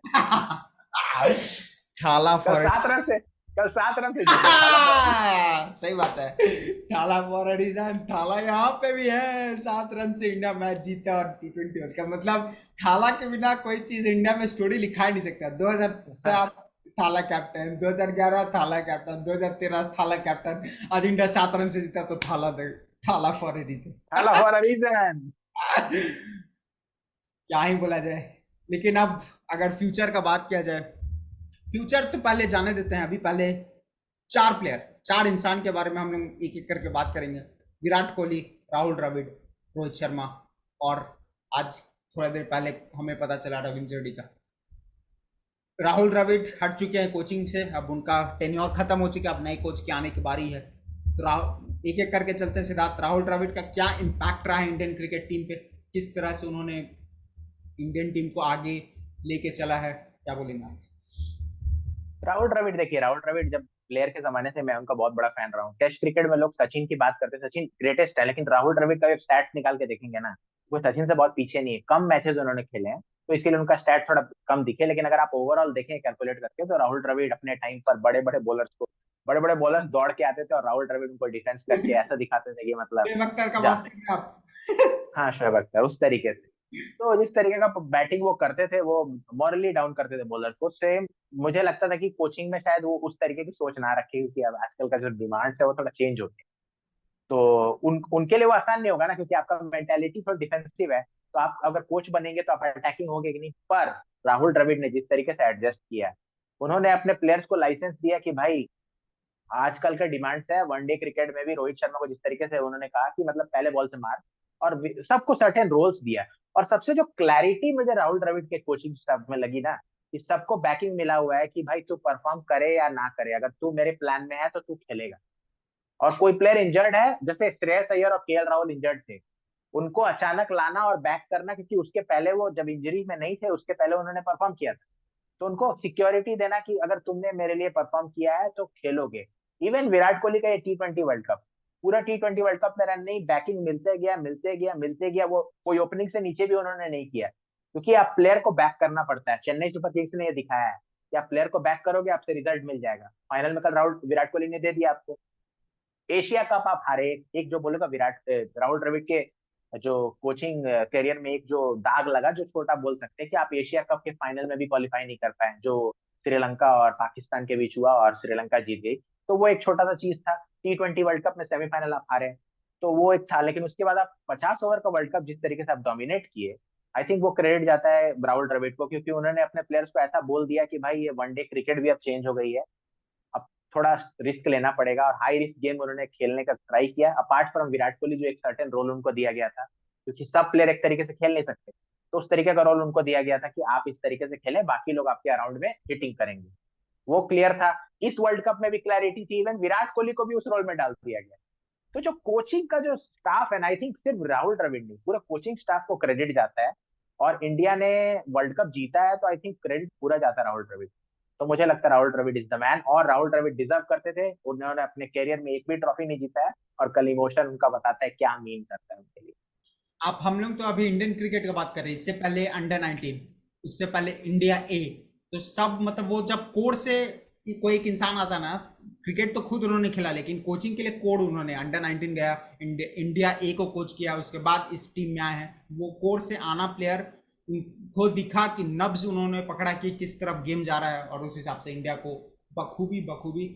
थाला कल फॉर 7 रन से, कल 7 रन से जीते थाला फॉर। सही बात है। थाला फॉर एडिशन, थाला यहाँ पे भी है। 7 रन से इंडिया मैच जीता और T20 वर्ल्ड कप। मतलब थाला के बिना कोई चीज इंडिया में स्टोरी लिखा ही नहीं सकता। 2007 थाला कैप्टन, 2011 थाला कैप्टन, 2013 थाला कैप्टन, आज इंडिया 7 रन से जीता तो थाला फॉर एडिशन। थाला फॉर अ रीजन। क्या ही बोला जाए। लेकिन अब अगर फ्यूचर का बात किया जाए, फ्यूचर तो पहले जाने देते हैं। अभी पहले 4 प्लेयर, 4 इंसान के बारे में हम लोग एक एक करके बात करेंगे। विराट कोहली, राहुल द्रविड़, रोहित शर्मा, और आज थोड़ा देर पहले हमें पता चला रविंद्र जडेजा। राहुल द्रविड़ हट चुके हैं कोचिंग से, अब उनका टेन्योर खत्म हो चुका है, अब नए कोच के आने की बारी है। तो एक एक करके चलते हैं सिद्धार्थ। राहुल द्रविड़ का क्या इम्पैक्ट रहा है इंडियन क्रिकेट टीम पे, किस तरह से उन्होंने इंडियन टीम को आगे लेके चला है, क्या बोलेंगे आप? राहुल द्रविड़, देखिए राहुल द्रविड़ जब प्लेयर के जमाने से मैं उनका बहुत बड़ा फैन रहा हूँ। टेस्ट क्रिकेट में लोग सचिन की बात करते हैं, सचिन ग्रेटेस्ट है, लेकिन राहुल द्रविड़ का एक स्टैट निकाल के देखेंगे ना, वो सचिन से बहुत पीछे नहीं है। कम मैचेस उन्होंने खेले हैं, तो इसलिए उनका स्टैट थोड़ा कम दिखे, लेकिन अगर आप ओवरऑल देखें कैलकुलेट करके, तो राहुल द्रविड़ अपने टाइम पर बड़े बड़े बॉलर्स दौड़ के आते थे, और राहुल द्रविड़ उनको डिफेंस करके ऐसा दिखाते थे कि मतलब शोएब अख्तर का जा। बात करें आप? हाँ, शोएब अख्तर उस तरीके से। तो जिस तरीके का बैटिंग वो करते थे, वो मॉरली डाउन करते थे बॉलर को। सेम मुझे लगता था कि कोचिंग में शायद वो उस तरीके की सोच ना रखे, क्योंकि अब आजकल का जो डिमांड है वो थोड़ा चेंज हो गया। तो उनके लिए वो आसान नहीं होगा ना, क्योंकि आपका मेंटेलिटी थोड़ा डिफेंसिव है। तो आप अगर कोच बनेंगे तो आप अटैकिंग होगे कि नहीं। पर राहुल द्रविड़ ने जिस तरीके से एडजस्ट किया, उन्होंने अपने प्लेयर्स को लाइसेंस दिया कि भाई आजकल का डिमांड है वनडे क्रिकेट में भी। रोहित शर्मा को जिस तरीके से उन्होंने कहा कि मतलब पहले बॉल से मार, और सबको सर्टेन रोल्स दिया। और सबसे जो क्लैरिटी मुझे राहुल द्रविड़ के कोचिंग स्टाफ में लगी ना, कि सबको बैकिंग मिला हुआ है कि भाई तू परफॉर्म करे या ना करे, अगर तू मेरे प्लान में है तो तू खेलेगा। और कोई प्लेयर इंजर्ड है, जैसे श्रेयस अय्यर और KL राहुल इंजर्ड थे, उनको अचानक लाना और बैक करना, क्योंकि उसके पहले वो जब इंजरी में नहीं थे उसके पहले उन्होंने परफॉर्म किया था। तो उनको सिक्योरिटी देना कि अगर तुमने मेरे लिए परफॉर्म किया है तो खेलोगे। इवन विराट कोहली का ये T20 वर्ल्ड कप, पूरा T20 वर्ल्ड कप में रन नहीं, बैकिंग मिलते गया, मिलते गया, मिलते गया। वो कोई ओपनिंग से नीचे भी उन्होंने नहीं किया, क्योंकि आप प्लेयर को बैक करना पड़ता है। चेन्नई सुपर किंग्स ने ये दिखाया है कि आप प्लेयर को बैक करोगे, आपसे रिजल्ट मिल जाएगा। फाइनल में कल राहुल विराट कोहली ने दे दिया आपको। एशिया कप आप हारे, एक जो बोलेगा राहुल द्रविड़ के जो कोचिंग करियर में एक जो दाग लगा, जो छोटा बोल सकते हैं, कि आप एशिया कप के फाइनल में भी क्वालिफाई नहीं कर पाए, जो श्रीलंका और पाकिस्तान के बीच हुआ और श्रीलंका जीत गई। तो वो एक छोटा सा चीज था। T20 वर्ल्ड कप में सेमीफाइनल आप हारे, तो वो एक था। लेकिन उसके बाद आप 50 ओवर का वर्ल्ड कप जिस तरीके से आप डोमिनेट किए, आई थिंक वो क्रेडिट जाता है राहुल द्रविड़ को, क्योंकि उन्होंने अपने प्लेयर्स को ऐसा बोल दिया कि भाई ये वनडे क्रिकेट भी अब चेंज हो गई है, अब थोड़ा रिस्क लेना पड़ेगा। और हाई रिस्क गेम उन्होंने खेलने का ट्राई किया, अपार्ट फ्रॉम विराट कोहली, जो एक सर्टेन रोल उनको दिया गया था, क्योंकि सब प्लेयर एक तरीके से खेल नहीं सकते। तो उस तरीके का रोल उनको दिया गया था कि आप इस तरीके से खेलें, बाकी लोग आपके अराउंड में हिटिंग करेंगे। वो क्लियर था। इस वर्ल्ड कप में भी क्लैरिटी थी, इवन विराट कोहली को भी उस रोल में डाल दिया गया। तो जो कोचिंग का जो स्टाफ है ना, आई थिंक सिर्फ राहुल द्रविड़ नहीं, पूरा कोचिंग स्टाफ को क्रेडिट जाता है। और इंडिया ने वर्ल्ड कप जीता है, तो आई थिंक क्रेडिट पूरा जाता है राहुल द्रविड़। तो मुझे लगता है Rahul Dravid is the man, और राहुल द्रविड़ डिजर्व करते थे। उन्होंने अपने करियर में एक भी ट्रॉफी नहीं जीता है, और कल इमोशन उनका बताता है क्या मीन करता है उनके लिए। आप हम लोग तो अभी इंडियन क्रिकेट का बात कर रहे हैं, इससे पहले अंडर 19, उससे पहले इंडिया A। तो सब मतलब वो जब कोड से कोई एक इंसान आता ना, क्रिकेट तो खुद उन्होंने खेला, लेकिन कोचिंग के लिए कोड उन्होंने अंडर 19 गया, इंडिया A को कोच किया, उसके बाद इस टीम में आए हैं। वो कोड से आना प्लेयर को दिखा कि नब्ज उन्होंने पकड़ा कि किस तरफ गेम जा रहा है, और उस हिसाब से इंडिया को बखूबी बखूबी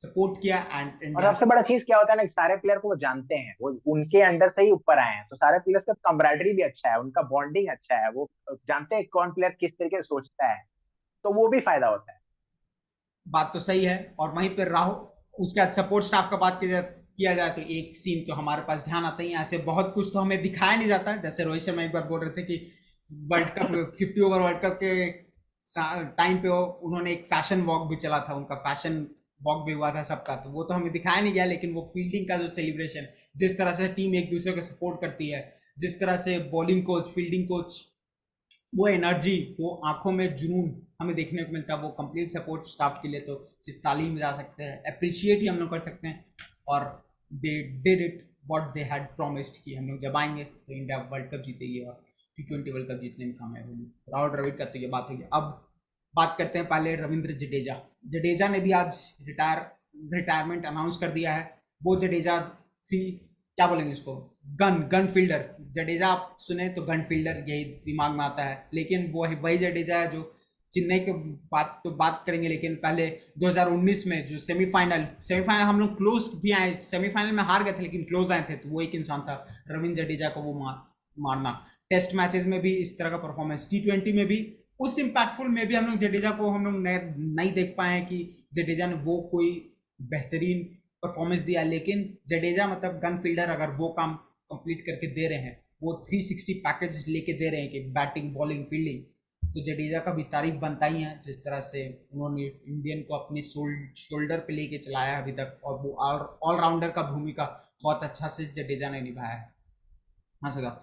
सपोर्ट किया एंड और इंडिया। सबसे बड़ा चीज क्या होता है ना कि सारे प्लेयर को वो जानते हैं, वो उनके अंडर से ही ऊपर आए हैं, तो सारे प्लेयर्स का कम्बराडरी भी अच्छा है, उनका बॉन्डिंग अच्छा है, वो जानते हैं कौन प्लेयर किस तरीके से सोचता है, तो वो भी फायदा होता है। बात तो सही है। और वहीं पर राहुल, उसके बाद सपोर्ट स्टाफ का बात किया जाए तो एक सीन तो हमारे पास ध्यान आता ही है, ऐसे बहुत कुछ तो हमें दिखाया नहीं जाता। जैसे रोहित शर्मा एक बार बोल रहे थे कि world cup 50 over world cup के टाइम पे उन्होंने एक फैशन वॉक भी चला था, उनका फैशन वॉक भी हुआ था सबका, तो वो तो हमें दिखाया नहीं गया। लेकिन वो फील्डिंग का जो सेलिब्रेशन, जिस तरह से टीम एक दूसरे को सपोर्ट करती है, जिस तरह से बॉलिंग कोच, फील्डिंग कोच, वो एनर्जी, वो आंखों में जुनून हमें देखने को मिलता है, वो कंप्लीट सपोर्ट स्टाफ के लिए तो सिर्फ तालीम जा सकते हैं, अप्रिशिएट ही हम लोग कर सकते हैं। और they did it what they had promised कि हम लोग जब आएंगे तो इंडिया वर्ल्ड कप जीतेगी और T20 वर्ल्ड कप जीतने में कामयाब होगी। राहुल द्रविड़ का तो ये बात होगी। अब बात करते हैं पहले रविंद्र जडेजा। जडेजा ने भी आज रिटायरमेंट अनाउंस कर दिया है। वो जडेजा थी, क्या बोलेंगे इसको, गन गन फील्डर। जडेजा आप सुने तो गन फील्डर यही दिमाग में आता है, लेकिन वो वही जडेजा है जो चेन्नई के बात करेंगे। लेकिन पहले 2019 में जो सेमीफाइनल हम लोग क्लोज भी आए, सेमीफाइनल में हार गए थे लेकिन क्लोज आए थे, तो वो एक इंसान था रविंद्र जडेजा को वो मारना। टेस्ट मैचेस में भी इस तरह का परफॉर्मेंस, T20 में भी उस इम्पैक्टफुल में भी हम लोग जडेजा को हम लोग नहीं देख पाए कि जडेजा ने वो कोई बेहतरीन परफॉर्मेंस दिया। लेकिन जडेजा मतलब गन फील्डर अगर वो काम कंप्लीट करके दे रहे हैं, वो 360 पैकेज लेके दे रहे हैं कि बैटिंग, बॉलिंग, फील्डिंग, तो जडेजा का भी तारीफ बनता ही है। जिस तरह से उन्होंने इंडियन को अपने शोल्डर पे लेके चलाया अभी तक, और वो ऑलराउंडर का भूमिका बहुत अच्छा से जडेजा ने निभाया है। हाँ सदा,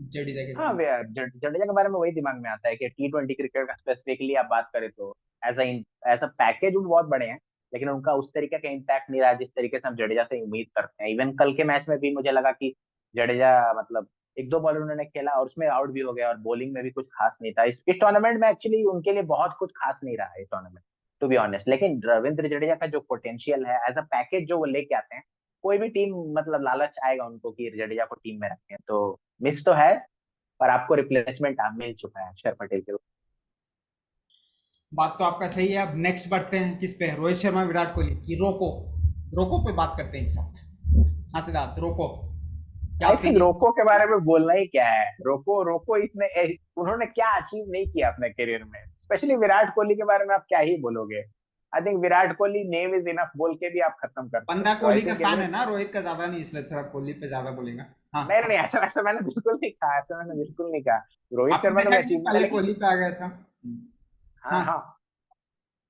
जडेजा के हाँ बारे में। भैया, जडेजा के बारे में वही दिमाग में आता है कि T20 क्रिकेट का स्पेसिफिकली आप बात करें तो एज एज अ पैकेज वो बहुत बड़े हैं, लेकिन उनका उस तरीके का इम्पैक्ट नहीं रहा जिस तरीके से हम जडेजा से उम्मीद करते हैं। इवन कल के मैच में भी मुझे लगा कि जडेजा मतलब एक दो बॉल उन्होंने खेला और उसमें आउट भी हो गया, और बॉलिंग में भी कुछ खास नहीं था। इस टूर्नामेंट में एक्चुअली उनके लिए बहुत कुछ खास नहीं रहा है टूर्नामेंट, टू बी ऑनेस्ट। लेकिन रविंद्र जडेजा का जो पोटेंशियल है एज अ पैकेज जो वो लेके आते हैं, कोई भी टीम मतलब लालच आएगा उनको कि जडेजा को टीम में रखें, तो मिस तो है, पर आपको रिप्लेसमेंट मिल चुका है अक्षर पटेल के। बात तो आपका सही है। अब नेक्स्ट बढ़ते हैं किस पे, रोहित शर्मा, विराट कोहली की रोको, रोको पे बात करते हैं एक साथ। हाँ सिद्धार्थ, रोको क्या आई थिंक फीलिंग। रोको के बारे में बोलना ही क्या है, रोको रोको इसने उन्होंने क्या अचीव नहीं किया अपने करियर में, स्पेशली विराट कोहली के बारे में आप क्या ही बोलोगे। I think Virat Kohli name is enough बोल के भी आप खत्म कर बंदा सकते हो। आई कोहली का थिंक फैन इवन है ना, रोहित का ज्यादा नहीं, इसलिए थोड़ा कोहली पे ज्यादा बोलेगा। हाँ नहीं हाँ। नहीं, ऐसा ऐसा मैंने बिल्कुल नहीं कहा, ऐसा मैंने बिल्कुल नहीं कहा। रोहित आपने शर्मा का देखा भी कि नहीं, अचीवमेंट है, पहले लेकिन कोहली पे आ गया था। हाँ हाँ। हाँ,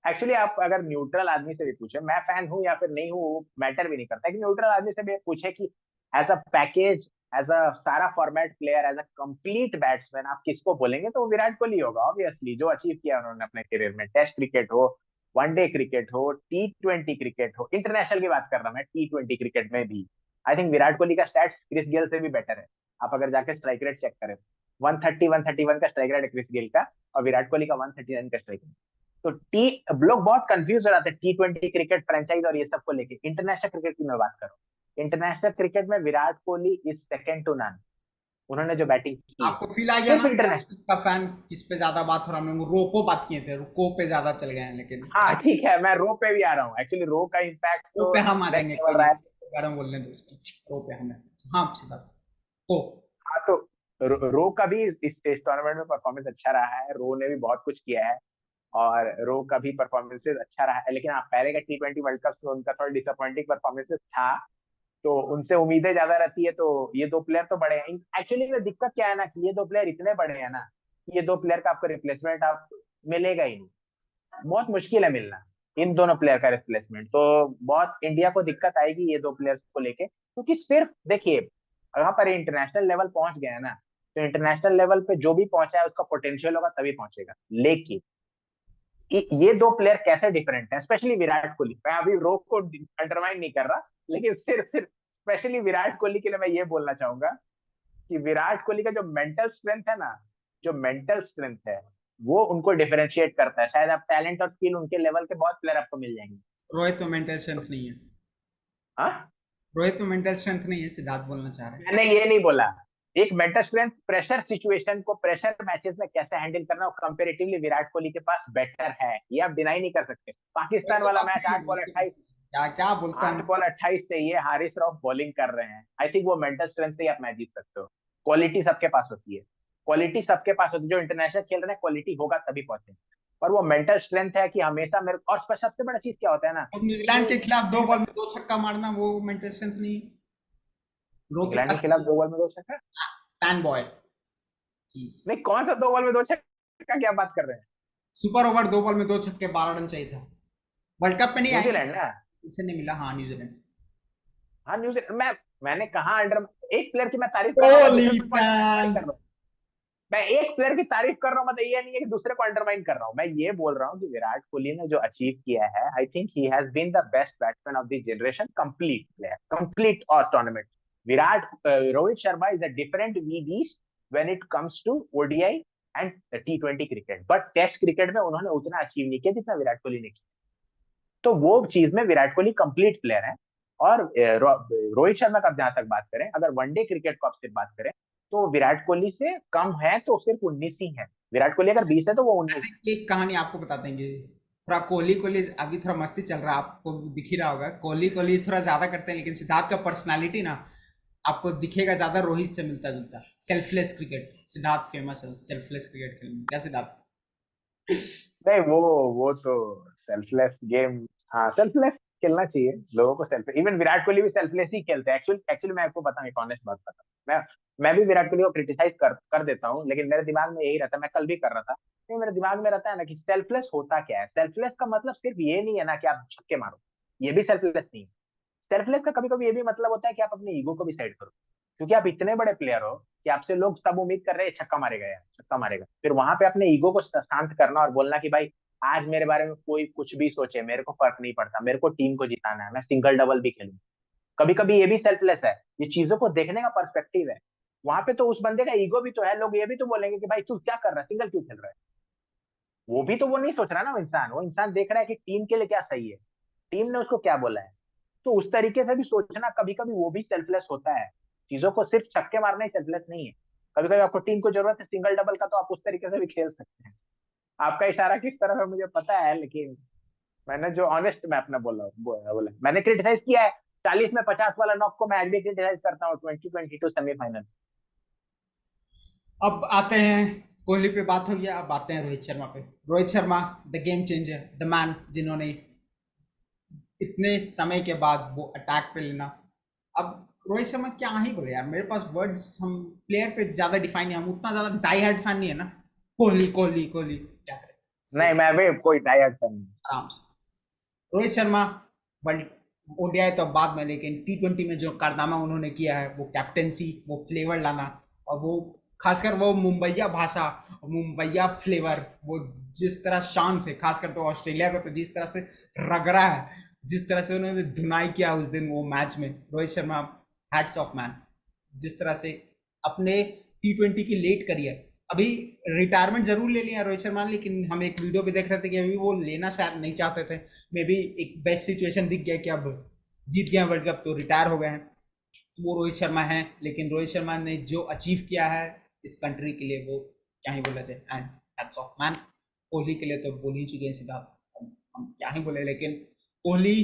एक्चुअली आप अगर न्यूट्रल आदमी से भी पूछे, मैं फैन हूं या फिर नहीं हूँ मैटर भी नहीं करता, कि न्यूट्रल आदमी से भी पूछे कि as a package, as a सारा format player, as a complete batsman आप किसको बोलेंगे, तो वो विराट कोहली होगा ऑब्वियसली। जो अचीव किया उन्होंने अपने करियर में, टेस्ट क्रिकेट हो, वनडे क्रिकेट हो, T20 क्रिकेट हो, इंटरनेशनल की बात कर रहा हूं मैं, T20 क्रिकेट में भी आई थिंक विराट कोहली का स्टैट्स क्रिस गेल से भी बेटर है। आप अगर जाके स्ट्राइक रेट चेक करें, 130 131 का स्ट्राइक रेट है क्रिस गेल का, और विराट कोहली का 139 का स्ट्राइक रेट। तो टी लोग बहुत कंफ्यूज हो जाते हैं T20 क्रिकेट फ्रेंचाइज और ये सब को लेके। इंटरनेशनल क्रिकेट की मैं बात करूं, इंटरनेशनल क्रिकेट में Virat Kohli is second to none. उन्होंने जो बैटिंग की है आपको फील आ गया सिर्फ ना कि इंटरनेशनल। इसका फैन किस पे ज्यादा बात हो रहा है। हम लोग रोको बात किए थे, रोको पे ज्यादा चल गए हैं, लेकिन हाँ ठीक है, मैं रो पे भी आ रहा हूँ, एक्चुअली रो का इम्पैक्ट रो तो पे हम आ नेक्स्ट जाएंगे, कोई लेवल नहीं, रहा है। रो के बारे में बोलने दो इसको, रो पे हमें। हाँ सिद्धार्थ, तो हाँ तो रो का भी इस टेस्ट टूर्नामेंट में परफॉर्मेंस अच्छा रहा है, रो ने भी बहुत कुछ किया है, और रो का भी परफॉर्मेंसेस अच्छा रहा है। लेकिन आप पहले का T20 वर्ल्ड कप में उनका थोड़ा डिसअपॉइंटिंग परफॉर्मेंसेस था, तो उनसे उम्मीदें ज्यादा रहती है। तो ये दो प्लेयर तो बड़े हैं, एक्चुअली में दिक्कत क्या है ना कि ये दो प्लेयर इतने बड़े हैं ना कि ये दो प्लेयर का आपको रिप्लेसमेंट आप मिलेगा ही नहीं, बहुत मुश्किल है मिलना इन दोनों प्लेयर का रिप्लेसमेंट। तो बहुत इंडिया को दिक्कत आएगी ये दो प्लेयर्स को लेके, क्योंकि सिर्फ देखिए वहां पर इंटरनेशनल लेवल पहुंच गया है ना, तो इंटरनेशनल लेवल पे जो भी पहुंचा है उसका पोटेंशियल होगा तभी पहुंचेगा। लेकिन ये दो प्लेयर कैसे डिफरेंट है, स्पेशली विराट कोहली, मैं अभी रोक को अंडरमाइन नहीं कर रहा, लेकिन सिर्फ सिर्फ स्पेशली विराट कोहली के लिए मैं ये बोलना चाहूंगा कि विराट कोहली का जो मेंटल स्ट्रेंथ है ना, जो मेंटल स्ट्रेंथ है वो उनको डिफरेंशिएट करता है। शायद आप टैलेंट और स्किल उनके लेवल के बहुत प्लेयर आपको मिल जाएंगे। रोहित में मेंटल स्ट्रेंथ नहीं है। हाँ, रोहित में मेंटल स्ट्रेंथ नहीं है, सिद्धार्थ बोलना चाह रहे हैं। मैंने ये नहीं बोला। एक मेंटल स्ट्रेंथ, प्रेशर सिचुएशन को, प्रेशर मैचेस में कैसे हैंडल करना, वो कंपेरेटिवली विराट कोहली के पास बेटर है, ये आप डिनाई नहीं कर सकते। वही पाकिस्तान तो वाला बात मैच सही है, 8 बॉल आपकी बात 28, सही है। क्या क्या बोलता 8 बॉल 28 चाहिए, हारिस रऊफ बॉलिंग कर रहे हैं। आई थिंक वो मेंटल स्ट्रेंथ से ही आप मैच जीत सकते हो। क्वालिटी सबके पास होती है, क्वालिटी सबके पास होती है, जो इंटरनेशनल खेल रहे हैं क्वालिटी होगा तभी पहुंचे। और वो मेंटल स्ट्रेंथ है कि हमेशा मेरे, और सबसे बड़ा चीज क्या होता है ना अब न्यूजीलैंड के कि खिलाफ 2 बॉल में 2 छक्का मारना वो मेंटल स्ट्रेंथ नहीं है। रो के इंग्लैंड के पास खिलाफ 2 बॉल में 2 छक्का? Fan boy please. नहीं, कौन सा 2 बॉल में 2 छक्का, क्या बात कर रहे हैं? सुपर ओवर 2 बॉल में 2 छक्के 12 रन चाहिए था। वर्ल्ड कप में नहीं आएंगे, न्यूजीलैंड ना? उसे नहीं मिला। हाँ न्यूजीलैंड। हाँ न्यूजीलैंड। मैंने कहा अंडर, एक प्लेयर की मैं तारीफ कर रहा हूँ, मैं कोहली दूसरे को अंडरमाइन फैन। कर रहा हूँ। मैं एक प्लेयर की तारीफ कर रहा हूँ, मतलब ये नहीं है कि दूसरे को अंडरमाइन कर रहा हूँ। मैं ये बोल रहा हूँ कि विराट कोहली ने जो अचीव किया है, I think he has been the best batsman of the generation, complete player, complete और tournament. Virat Rohit Sharma is a different we beast when it comes to ODI and T20 cricket, but test cricket में उन्होंने उतना achieve नहीं किया जितना विराट कोहली ने किया। तो वो चीज में विराट कोहली कंप्लीट प्लेयर है। और रोहित शर्मा का जहां तक बात करें, अगर वनडे क्रिकेट को आप सिर्फ बात करें, तो विराट कोहली से कम है तो सिर्फ 19 ही है। विराट कोहली अगर 20 है तो वो 19 है। ऐसे एक कहानी आपको बता देंगे। थोड़ा कोहली कोहली अभी थोड़ा मस्ती चल रहा है, आपको दिख ही रहा होगा। कोहली कोहली थोड़ा ज्यादा करते हैं, लेकिन सिद्धार्थ का पर्सनालिटी ना आपको दिखेगा ज्यादा रोहित से मिलता जुलता। सेल्फलेस क्रिकेट सिद्धार्थ फेमस है, सेल्फलेस क्रिकेट खेलने में। क्या सिद्धार्थ? नहीं, वो तो सेल्फलेस गेम, हाँ सेल्फलेस खेलना चाहिए लोगों को। सेल्फ, इवन विराट कोहली भी सेल्फलेस ही खेलते हैं। एक्चुअली एक्चुअली मैं आपको बताऊं, एक ऑनेस्ट बात बताऊं, मैं भी विराट कोहली को क्रिटिसाइज कर देता हूँ, लेकिन मेरे दिमाग में यही रहता है, मैं कल भी कर रहा था, नहीं मेरे दिमाग में रहता है ना कि सेल्फलेस होता क्या है। सेल्फलेस का मतलब सिर्फ ये नहीं है ना कि आप छक्के मारो, ये भी सेल्फलेस नहीं है। सेल्फलेस का कभी कभी ये भी मतलब होता है कि आप अपने ईगो को भी साइड करो, क्योंकि आप इतने बड़े प्लेयर हो कि आपसे लोग सब उम्मीद कर रहे हैं छक्का मारेगा यार, छक्का मारेगा। फिर वहां पे अपने ईगो को शांत करना और बोलना कि भाई आज मेरे बारे में कोई कुछ भी सोचे, मेरे को फर्क नहीं पड़ता, मेरे को टीम को जिताना है, मैं सिंगल डबल भी खेलूं। कभी कभी ये भी सेल्फलेस है, ये चीजों को देखने का पर्सपेक्टिव है। वहां पे तो उस बंदे का ईगो भी तो है, लोग ये भी तो बोलेंगे कि भाई तू क्या कर रहा है, सिंगल क्यों खेल रहा है। वो भी तो वो नहीं सोच रहा ना, वो इंसान देख रहा है कि टीम के लिए क्या सही है, टीम ने उसको क्या बोला है। तो उस तरीके से भी सोचना कभी कभी वो भी सेल्फलेस होता है। चीजों को सिर्फ छक्के मारना ही सेल्फलेस नहीं है। कभी कभी आपको टीम को जरूरत है सिंगल डबल का, तो आप उस तरीके से भी खेल सकते हैं। आपका इशारा किस तरफ है मुझे पता है, लेकिन मैंने जो ऑनेस्ट मैं अपना बोला मैंने क्रिटिसाइज किया है। 40 में 50 वाला नॉक को मैं आज भी क्रिटिसाइज करता हूँ, 2022 सेमीफाइनल। अब आते हैं, कोहली पे बात हो गया, अब आते हैं रोहित शर्मा पे। Rohit Sharma the game changer, the man, जिन्होंने इतने समय के बाद वो अटैक पे लेना। अब रोहित शर्मा क्या ही बोले यार, मेरे पास वर्ड्स, हम प्लेयर पे ज्यादा डिफाइन नहीं, हम उतना ज्यादा डाई हार्ड फैन नहीं है ना। कोहली कोहली कोहली क्या करें इसको नहीं, मैं भी कोई टाइड नहीं। आराम से। रोहित शर्मा वर्ल्ड ओडीआई तो बाद में, लेकिन T20 में जो कारनामा उन्होंने किया है, वो कैप्टेंसी, वो फ्लेवर लाना, और वो खासकर वो मुंबईया भाषा, मुंबईया फ्लेवर, वो जिस तरह शान से, खासकर तो ऑस्ट्रेलिया को तो जिस तरह से रगड़ा है, जिस तरह से उन्होंने धुनाई किया उस दिन वो मैच में, Rohit Sharma hats off man. जिस तरह से अपने T20 की लेट करियर, अभी रिटायरमेंट जरूर ले लिया रोहित शर्मा ने, लेकिन हम एक वीडियो पे देख रहे थे कि अभी वो लेना शायद नहीं चाहते थे। मे बी एक बेस्ट सिचुएशन दिख गया कि अब जीत गए वर्ल्ड कप तो रिटायर हो गए हैं, तो वो रोहित शर्मा है। लेकिन रोहित शर्मा ने जो अचीव किया है इस कंट्री के लिए, वो क्या ही बोला जाए, and hats off man. Kohli के लिए तो बोल ही चुके हैं सीधा, हम क्या ही बोले। लेकिन कोहली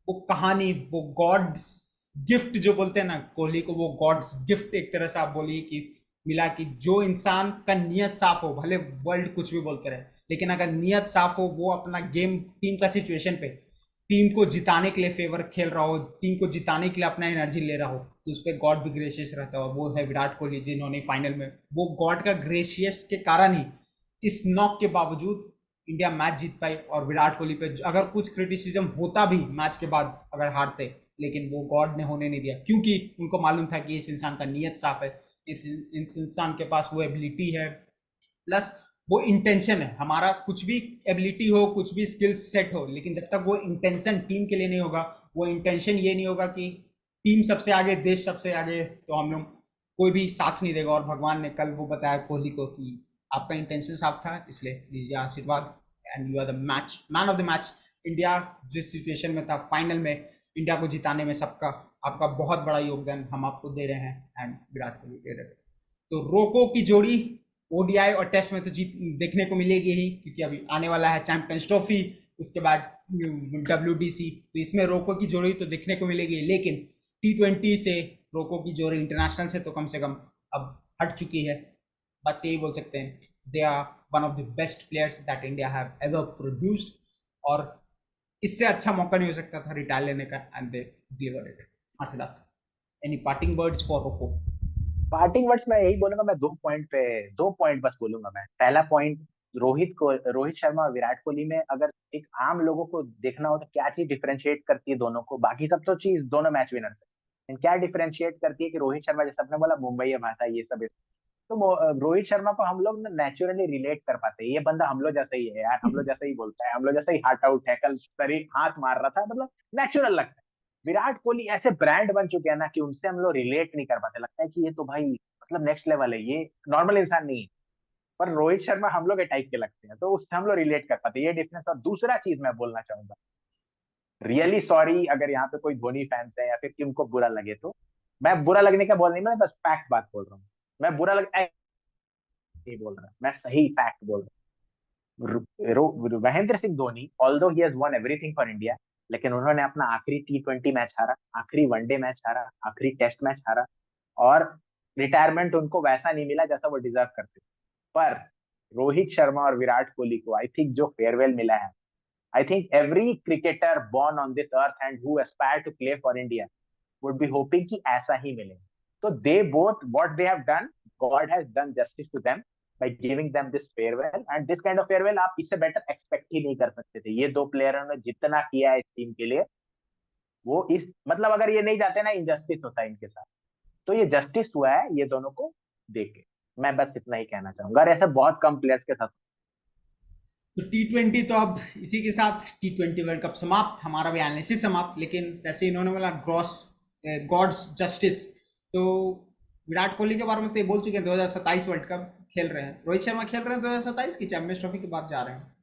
वो कहानी, वो गॉड्स गिफ्ट जो बोलते हैं ना, कोहली को वो गॉड्स गिफ्ट एक तरह से आप बोलिए कि मिला, कि जो इंसान का नियत साफ हो, भले वर्ल्ड कुछ भी बोलते रहे, लेकिन अगर नियत साफ हो, वो अपना गेम टीम का सिचुएशन पे टीम को जिताने के लिए फेवर खेल रहा हो, टीम को जिताने के लिए अपना एनर्जी ले रहा हो, तो उस पर गॉड भी ग्रेशियस रहता है। और वो है विराट कोहली, जिन्होंने फाइनल में वो गॉड का ग्रेशियस के कारण ही इस नॉक के बावजूद इंडिया मैच जीत पाई। और विराट कोहली पे अगर कुछ क्रिटिसिज्म होता भी मैच के बाद अगर हारते, लेकिन वो गॉड ने होने नहीं दिया, क्योंकि उनको मालूम था कि इस इंसान का नीयत साफ है, इस इंसान के पास वो एबिलिटी है, प्लस वो इंटेंशन है। हमारा कुछ भी एबिलिटी हो, कुछ भी स्किल सेट हो, लेकिन जब तक वो इंटेंशन टीम के लिए नहीं होगा, वो इंटेंशन ये नहीं होगा कि टीम सबसे आगे, देश सबसे आगे, तो हम लोग कोई भी साथ नहीं देगा। और भगवान ने कल वो बताया कोहली को कि आपका इंटेंशन साफ था, इसलिए दीजिए आशीर्वाद, and you are the match man of the match. India जिस सिचुएशन में था फाइनल में, इंडिया को जिताने में सबका आपका बहुत बड़ा योगदान हम आपको दे रहे हैं, एंड विराट कोहली दे रहे हैं। तो रोको की जोड़ी ओडीआई और टेस्ट में तो जीत देखने को मिलेगी ही, क्योंकि अभी आने वाला है चैंपियंस ट्रॉफी, उसके बाद WDC, तो इसमें रोको की जोड़ी तो देखने को मिलेगी, लेकिन T20 से रोको की जोड़ी इंटरनेशनल से तो कम से कम अब हट चुकी है। बस यही बोल सकते हैं, they are one of the best players that India have ever produced, और इससे अच्छा मौका नहीं हो सकता था रिटायर लेने का, एंड दे डिलीवर इट। हाँ Siddharth, any parting words for Rocco? Parting words मैं यही बोलूंगा, मैं 2 पॉइंट बस बोलूंगा। मैं पहला पॉइंट, रोहित शर्मा और विराट कोहली में अगर एक आम लोगों को देखना हो तो क्या चीज डिफरेंशिएट करती है दोनों को, बाकी सब तो चीज दोनों मैच विनर थे, लेकिन क्या डिफरेंशिएट करती है कि रोहित शर्मा, जैसे आपने बोला मुंबई है भाषा ये सब, तो रोहित शर्मा को हम लोग ना नेचुरली रिलेट कर पाते हैं, ये बंदा हम लोग जैसा ही है यार, हम लोग जैसा ही बोलता है, हम लोग जैसा ही हार्ट आउट है, कल शरीर हाथ मार रहा था, मतलब नेचुरल लगता है। विराट कोहली ऐसे ब्रांड बन चुके हैं ना कि उनसे हम लोग रिलेट नहीं कर पाते, लगता है कि ये तो भाई मतलब नेक्स्ट लेवल है, ये नॉर्मल इंसान नहीं है। पर रोहित शर्मा हम लोग के टाइप के लगते हैं, तो उससे हम लोग रिलेट कर पाते हैं, ये डिफरेंस। और दूसरा चीज मैं बोलना चाहूंगा, रियली सॉरी अगर यहाँ पे कोई धोनी फैंस है या फिर कि उनको बुरा लगे, तो मैं बुरा लगने का बोल नहीं, मैं बस फैक्ट बात बोल रहा हूँ। मैं बुरा लग नहीं बोल रहा, मैं सही फैक्ट बोल रहा हूँ। Mahendra Singh Dhoni, although he has one everything for India, लेकिन उन्होंने अपना आखिरी T20 मैच हारा, आखिरी वनडे मैच हारा, आखिरी टेस्ट मैच हारा, और रिटायरमेंट उनको वैसा नहीं मिला जैसा वो डिजर्व करते। पर रोहित शर्मा और विराट कोहली को आई थिंक जो फेयरवेल मिला है, I think every cricketer born on this earth and who aspire to play for India would be hoping कि ऐसा ही मिले। तो they both what they have done, God has done justice to them by giving them this farewell, and this kind of farewell आप इससे better expect ही नहीं कर सकते थे। ये दो प्लेयरों ने जितना किया है इस टीम के लिए, वो इस मतलब अगर ये नहीं जाते ना, इनजस्टिस होता है इनके साथ, तो ये जस्टिस हुआ है ये दोनों को देख के। मैं बस इतना ही कहना चाहूंगा, और ऐसे बहुत कम प्लेयर्स के साथ। तो T20 तो अब इसी के साथ T20 वर्ल्ड कप समाप्त, हमारा भी एनालिसिस समाप्त। लेकिन जैसे इन्होंने बोला ग्रॉस गॉड्स जस्टिस, तो विराट कोहली के बारे में तो ये बोल चुके हैं 2027 वर्ल्ड कप खेल रहे हैं, रोहित शर्मा खेल रहे हैं 2027 की चैंपियंस ट्रॉफी की बात जा रहे हैं।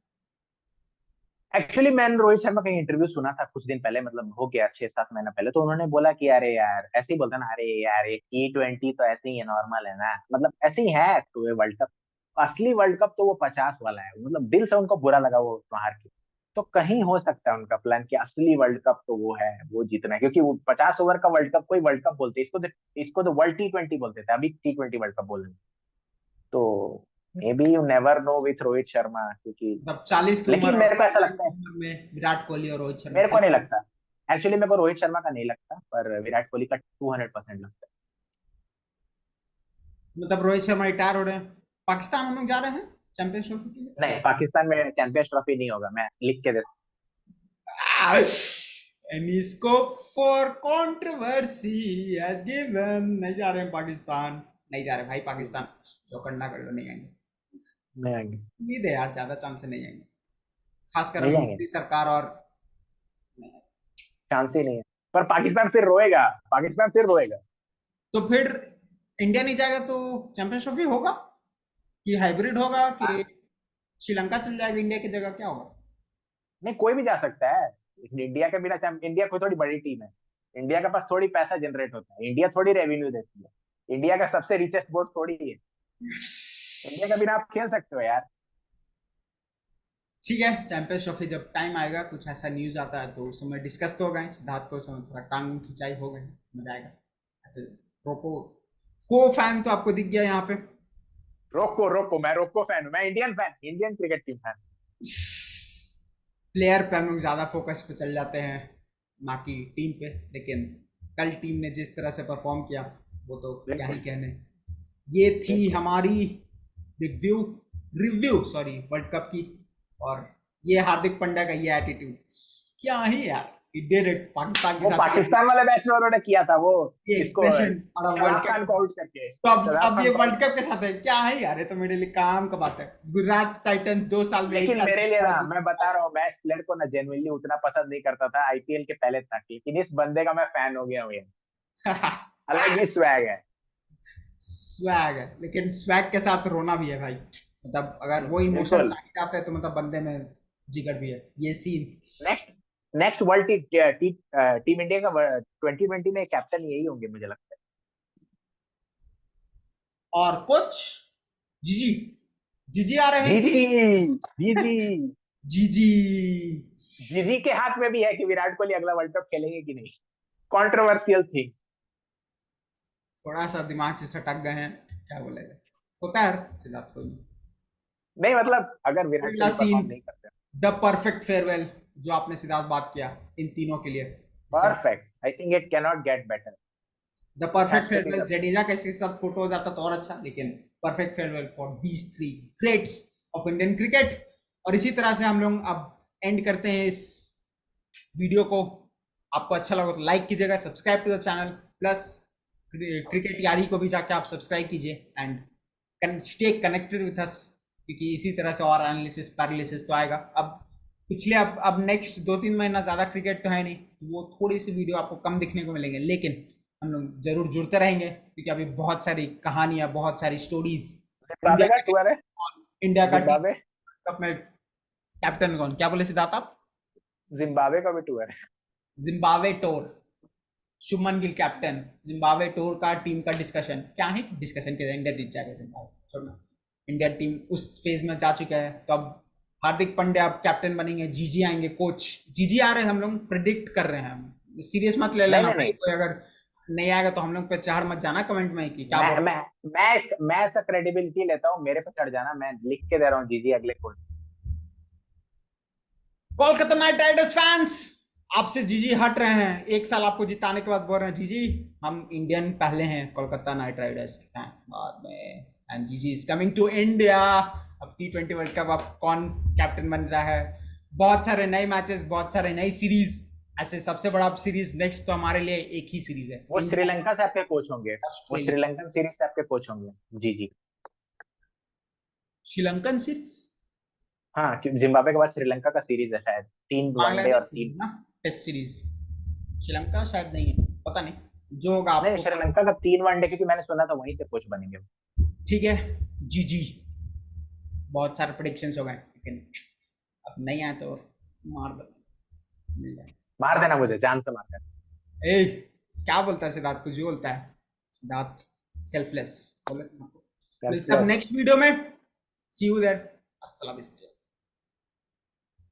एक्चुअली मैंने रोहित शर्मा का इंटरव्यू सुना था कुछ दिन पहले, मतलब हो गया 6-7 महीना पहले, तो उन्होंने बोला कि अरे यार, ऐसे ही बोलता ना, अरे यार ये T20 तो ऐसे ही है, नॉर्मल है ना, मतलब ऐसे ही है तो ये वर्ल्ड कप, असली वर्ल्ड कप तो वो 50 वाला है, मतलब दिल से उनको बुरा लगा वो हार के। तो कहीं हो सकता है उनका प्लान कि असली वर्ल्ड कप तो वो है, वो जीतना है, क्योंकि वो 50 ओवर का वर्ल्ड कप कोई वर्ल्ड कप बोलते हैं इसको तो वर्ल्ड T20 बोलते थे, अभी T20 वर्ल्ड कप बोल रहे हैं। तो may be you never know with Rohit Sharma, क्योंकि मतलब 40 की लेकिन उम्र और मेरे को ऐसा लगता है, में विराट कोहली और रोहित शर्मा मेरे को खेल, नहीं लगता, एक्चुअली मेरे को रोहित शर्मा का नहीं लगता, पर विराट कोहली का 200% लगता मतलब रोहित शर्मा रिटायर हो रहे हैं, पाकिस्तान हम लोग जा रहे हैं चैंपियंस ट्रॉफी के है। नहीं, पाकिस्तान में चैंपियंस ट्रॉफी नहीं होगा, मैं लिख के दे। लिए। Any scope for controversy has given, नहीं जा रहे हैं पाकिस्तान, नहीं जा रहे भाई पाकिस्तान, जो करना कर लो, नहीं आएंगे। नहीं आएंगे, उम्मीद है यार, ज्यादा चांस है नहीं आएंगे, खासकर नहीं अभी जाएंगे, मोदी सरकार और चांस ही नहीं है। पर पाकिस्तान फिर रोएगा, पाकिस्तान फिर रोएगा। तो फिर इंडिया नहीं जाएगा तो चैंपियंस ट्रॉफी होगा कि हाइब्रिड होगा कि हाँ, श्रीलंका चल जाएगा इंडिया की जगह, क्या होगा? नहीं कोई भी जा सकता है, इंडिया के बिना इंडिया कोई थोड़ी बड़ी टीम है, इंडिया के पास थोड़ी पैसा जनरेट होता है, इंडिया थोड़ी रेवेन्यू देती है, इंडिया का सबसे रिचेस्ट बोर्ड थोड़ी है, इंडिया के बिना आप खेल सकते हो यार। ठीक है, चैंपियंस ट्रॉफी जब टाइम आएगा, कुछ ऐसा न्यूज आता है तो उस समय डिस्कस तो होगा, सिद्धार्थ को उस समय थोड़ा टांग खिंचाई हो गई, मजा आएगा ऐसे। रोको को फैन तो आपको दिख गया यहाँ पे। रोको रोको, मैं रोको फैन हूँ, मैं Indian fan, Indian cricket team fan. Player पे हम लोग ज्यादा फोकस पे चल जाते हैं, ना कि टीम पे, लेकिन कल टीम ने जिस तरह से परफॉर्म किया, वो तो क्या ही बिल्कुल कहने। ये थी बिल्कुल। हमारी review review sorry world cup की, और ये हार्दिक पांड्या का ये एटीट्यूड, क्या ही यार, ही डिड इट पाकिस्तान के वो साथ, पाकिस्तान वाले मैच में उन्होंने किया था वो, ये इसको एक्सप्रेशन और वर्ल्ड शराब खान कप। को आउट करके, तो शराब अब खान ये को वर्ल्ड आउट। कप के साथ है, क्या है यार, ये तो मेरे लिए काम का बात है। गुजरात टाइटंस 2 साल में एक लेकिन साल मेरे लिए जीतता ना, है, मैं बता रहा हूँ, मैं इस प्लेयर को ना जेनुइनली उतना पसंद नहीं करता था आईपीएल के पहले तक, लेकिन इस बंदे का मैं फैन हो गया हूँ, ये अलग ही स्वैग है। स्वैग है, लेकिन स्वैग के साथ रोना भी है भाई, मतलब अगर वो इमोशंस बिल्कुल। आ जाते हैं तो मतलब बंदे में जिगर भी है, ये scene. Next next world team India का 2020 में कैप्टन यही होंगे मुझे लगता और कुछ जीजी जीजी आ रहे है। हैं कि जी जी जी जी। जीजी। जीजी के हाथ में भी है कि विराट कोहली अगला वर्ल्ड कप खेलेंगे कि नहीं। कंट्रोवर्शियल थी। थोड़ा सा दिमाग से सटक गए हैं, क्या बोलेगा, होता है सिद्धार्थ कोहली। नहीं मतलब अगर विराट अगला कोहली सीन, परफॉर्म नहीं करते। द परफेक्ट फेयरवेल, जो आपने सिद्धार्थ बात किया इन तीनों के लिए, इससे perfect, I think it can not get better. The it perfect has to be farewell, the. Jadeja कैसे सब फोटो हो जाता तो और अच्छा, लेकिन perfect farewell for these three greats of Indian cricket. और इसी तरह से हम लोग अब एंड करते हैं इस वीडियो को। आपको अच्छा लगा तो लाइक कीजिएगा, subscribe to the channel, plus cricket Yaari को भी जाके आप सब्सक्राइब कीजिए and stay connected with us, क्योंकि इसी तरह से और एनालिसिस पैरालिसिस तो आएगा। अब पिछले अब नेक्स्ट 2-3 महीना ज़्यादा क्रिकेट तो है नहीं, तो वो थोड़ी सी वीडियो आपको कम दिखने को मिलेंगे, लेकिन हम लोग जरूर जुड़ते रहेंगे, क्योंकि अभी बहुत सारी कहानियां, बहुत सारी स्टोरीज। जिम्बाब्वे का टूर है। इंडिया का टीम जिम्बाब्वे। कप में कैप्टन कौन, क्या बोले सिद्धार्थ आप? जिम्बाब्वे का भी टूर है। Zimbabwe tour, Shubman Gill captain, Zimbabwe tour का टीम का डिस्कशन क्या है, डिस्कशन के इंडिया जीत जाएगा जिम्बाब्वे, छोड़ना। इंडिया टीम उस फेज में जा चुका है, तो अब हार्दिक पांड्या अब कैप्टन बनेंगे, जीजी आएंगे कोच, जीजी आ रहे हैं, हम लोग प्रिडिक्ट कर रहे हैं, हम सीरियस मत ले नहीं लेना नहीं भाई, नहीं। कोई अगर नहीं आएगा तो हम लोग पे चढ़ मत जाना कमेंट में कि क्या मैं बोल। मैं मैं ऐसा क्रेडिबिलिटी लेता हूँ, मेरे पे चढ़ जाना, मैं लिख के दे रहा हूँ जीजी अगले coach. Kolkata night Riders fans, आपसे जीजी हट रहे हैं, एक साल आपको जिताने के बाद बोल रहे हैं जीजी हम इंडियन पहले हैं, कोलकाता नाइट राइडर्स के फैन बाद में, एंड जीजी इज कमिंग टू इंडिया। अब T20 वर्ल्ड कप अब कौन कैप्टन बन रहा है, बहुत सारे नए मैचेस, बहुत सारे नई सीरीज, ऐसे सबसे बड़ा सीरीज नेक्स्ट तो हमारे लिए एक ही सीरीज है, वो इंडिया श्रीलंका से आपके कोच होंगे। वो ऑस्ट्रेलिया। श्रीलंकन सीरीज से आपके कोच होंगे। जी जी। श्रीलंकन सीरीज, हाँ, जिम्बाब्वे के बाद श्रीलंका का सीरीज है शायद, 3 वनडे और बांग्लादेश सीरीज 3। ना, टेस्ट सीरीज, श्रीलंका शायद नहीं है, पता नहीं, जो होगा नहीं, आपको। श्रीलंका का 3 वनडे, क्योंकि मैंने सुना था वहीं से कोच बनेंगे। ठीक है, जी जी, बहुत सारे प्रोडिक्शंस हो गए, लेकिन अब नहीं आए तो मार दो, मिल जाए। मार देना मुझे, जान से मार देना। ए, क्या बोलता है सिद्धार्थ, कुछ भी बोलता है सिद्धार्थ, सेल्फलेस बोले तुमको। मिलते हैं अब Selfless। नेक्स्ट वीडियो में, सी यू देयर, अस्सलाम वालेकुम।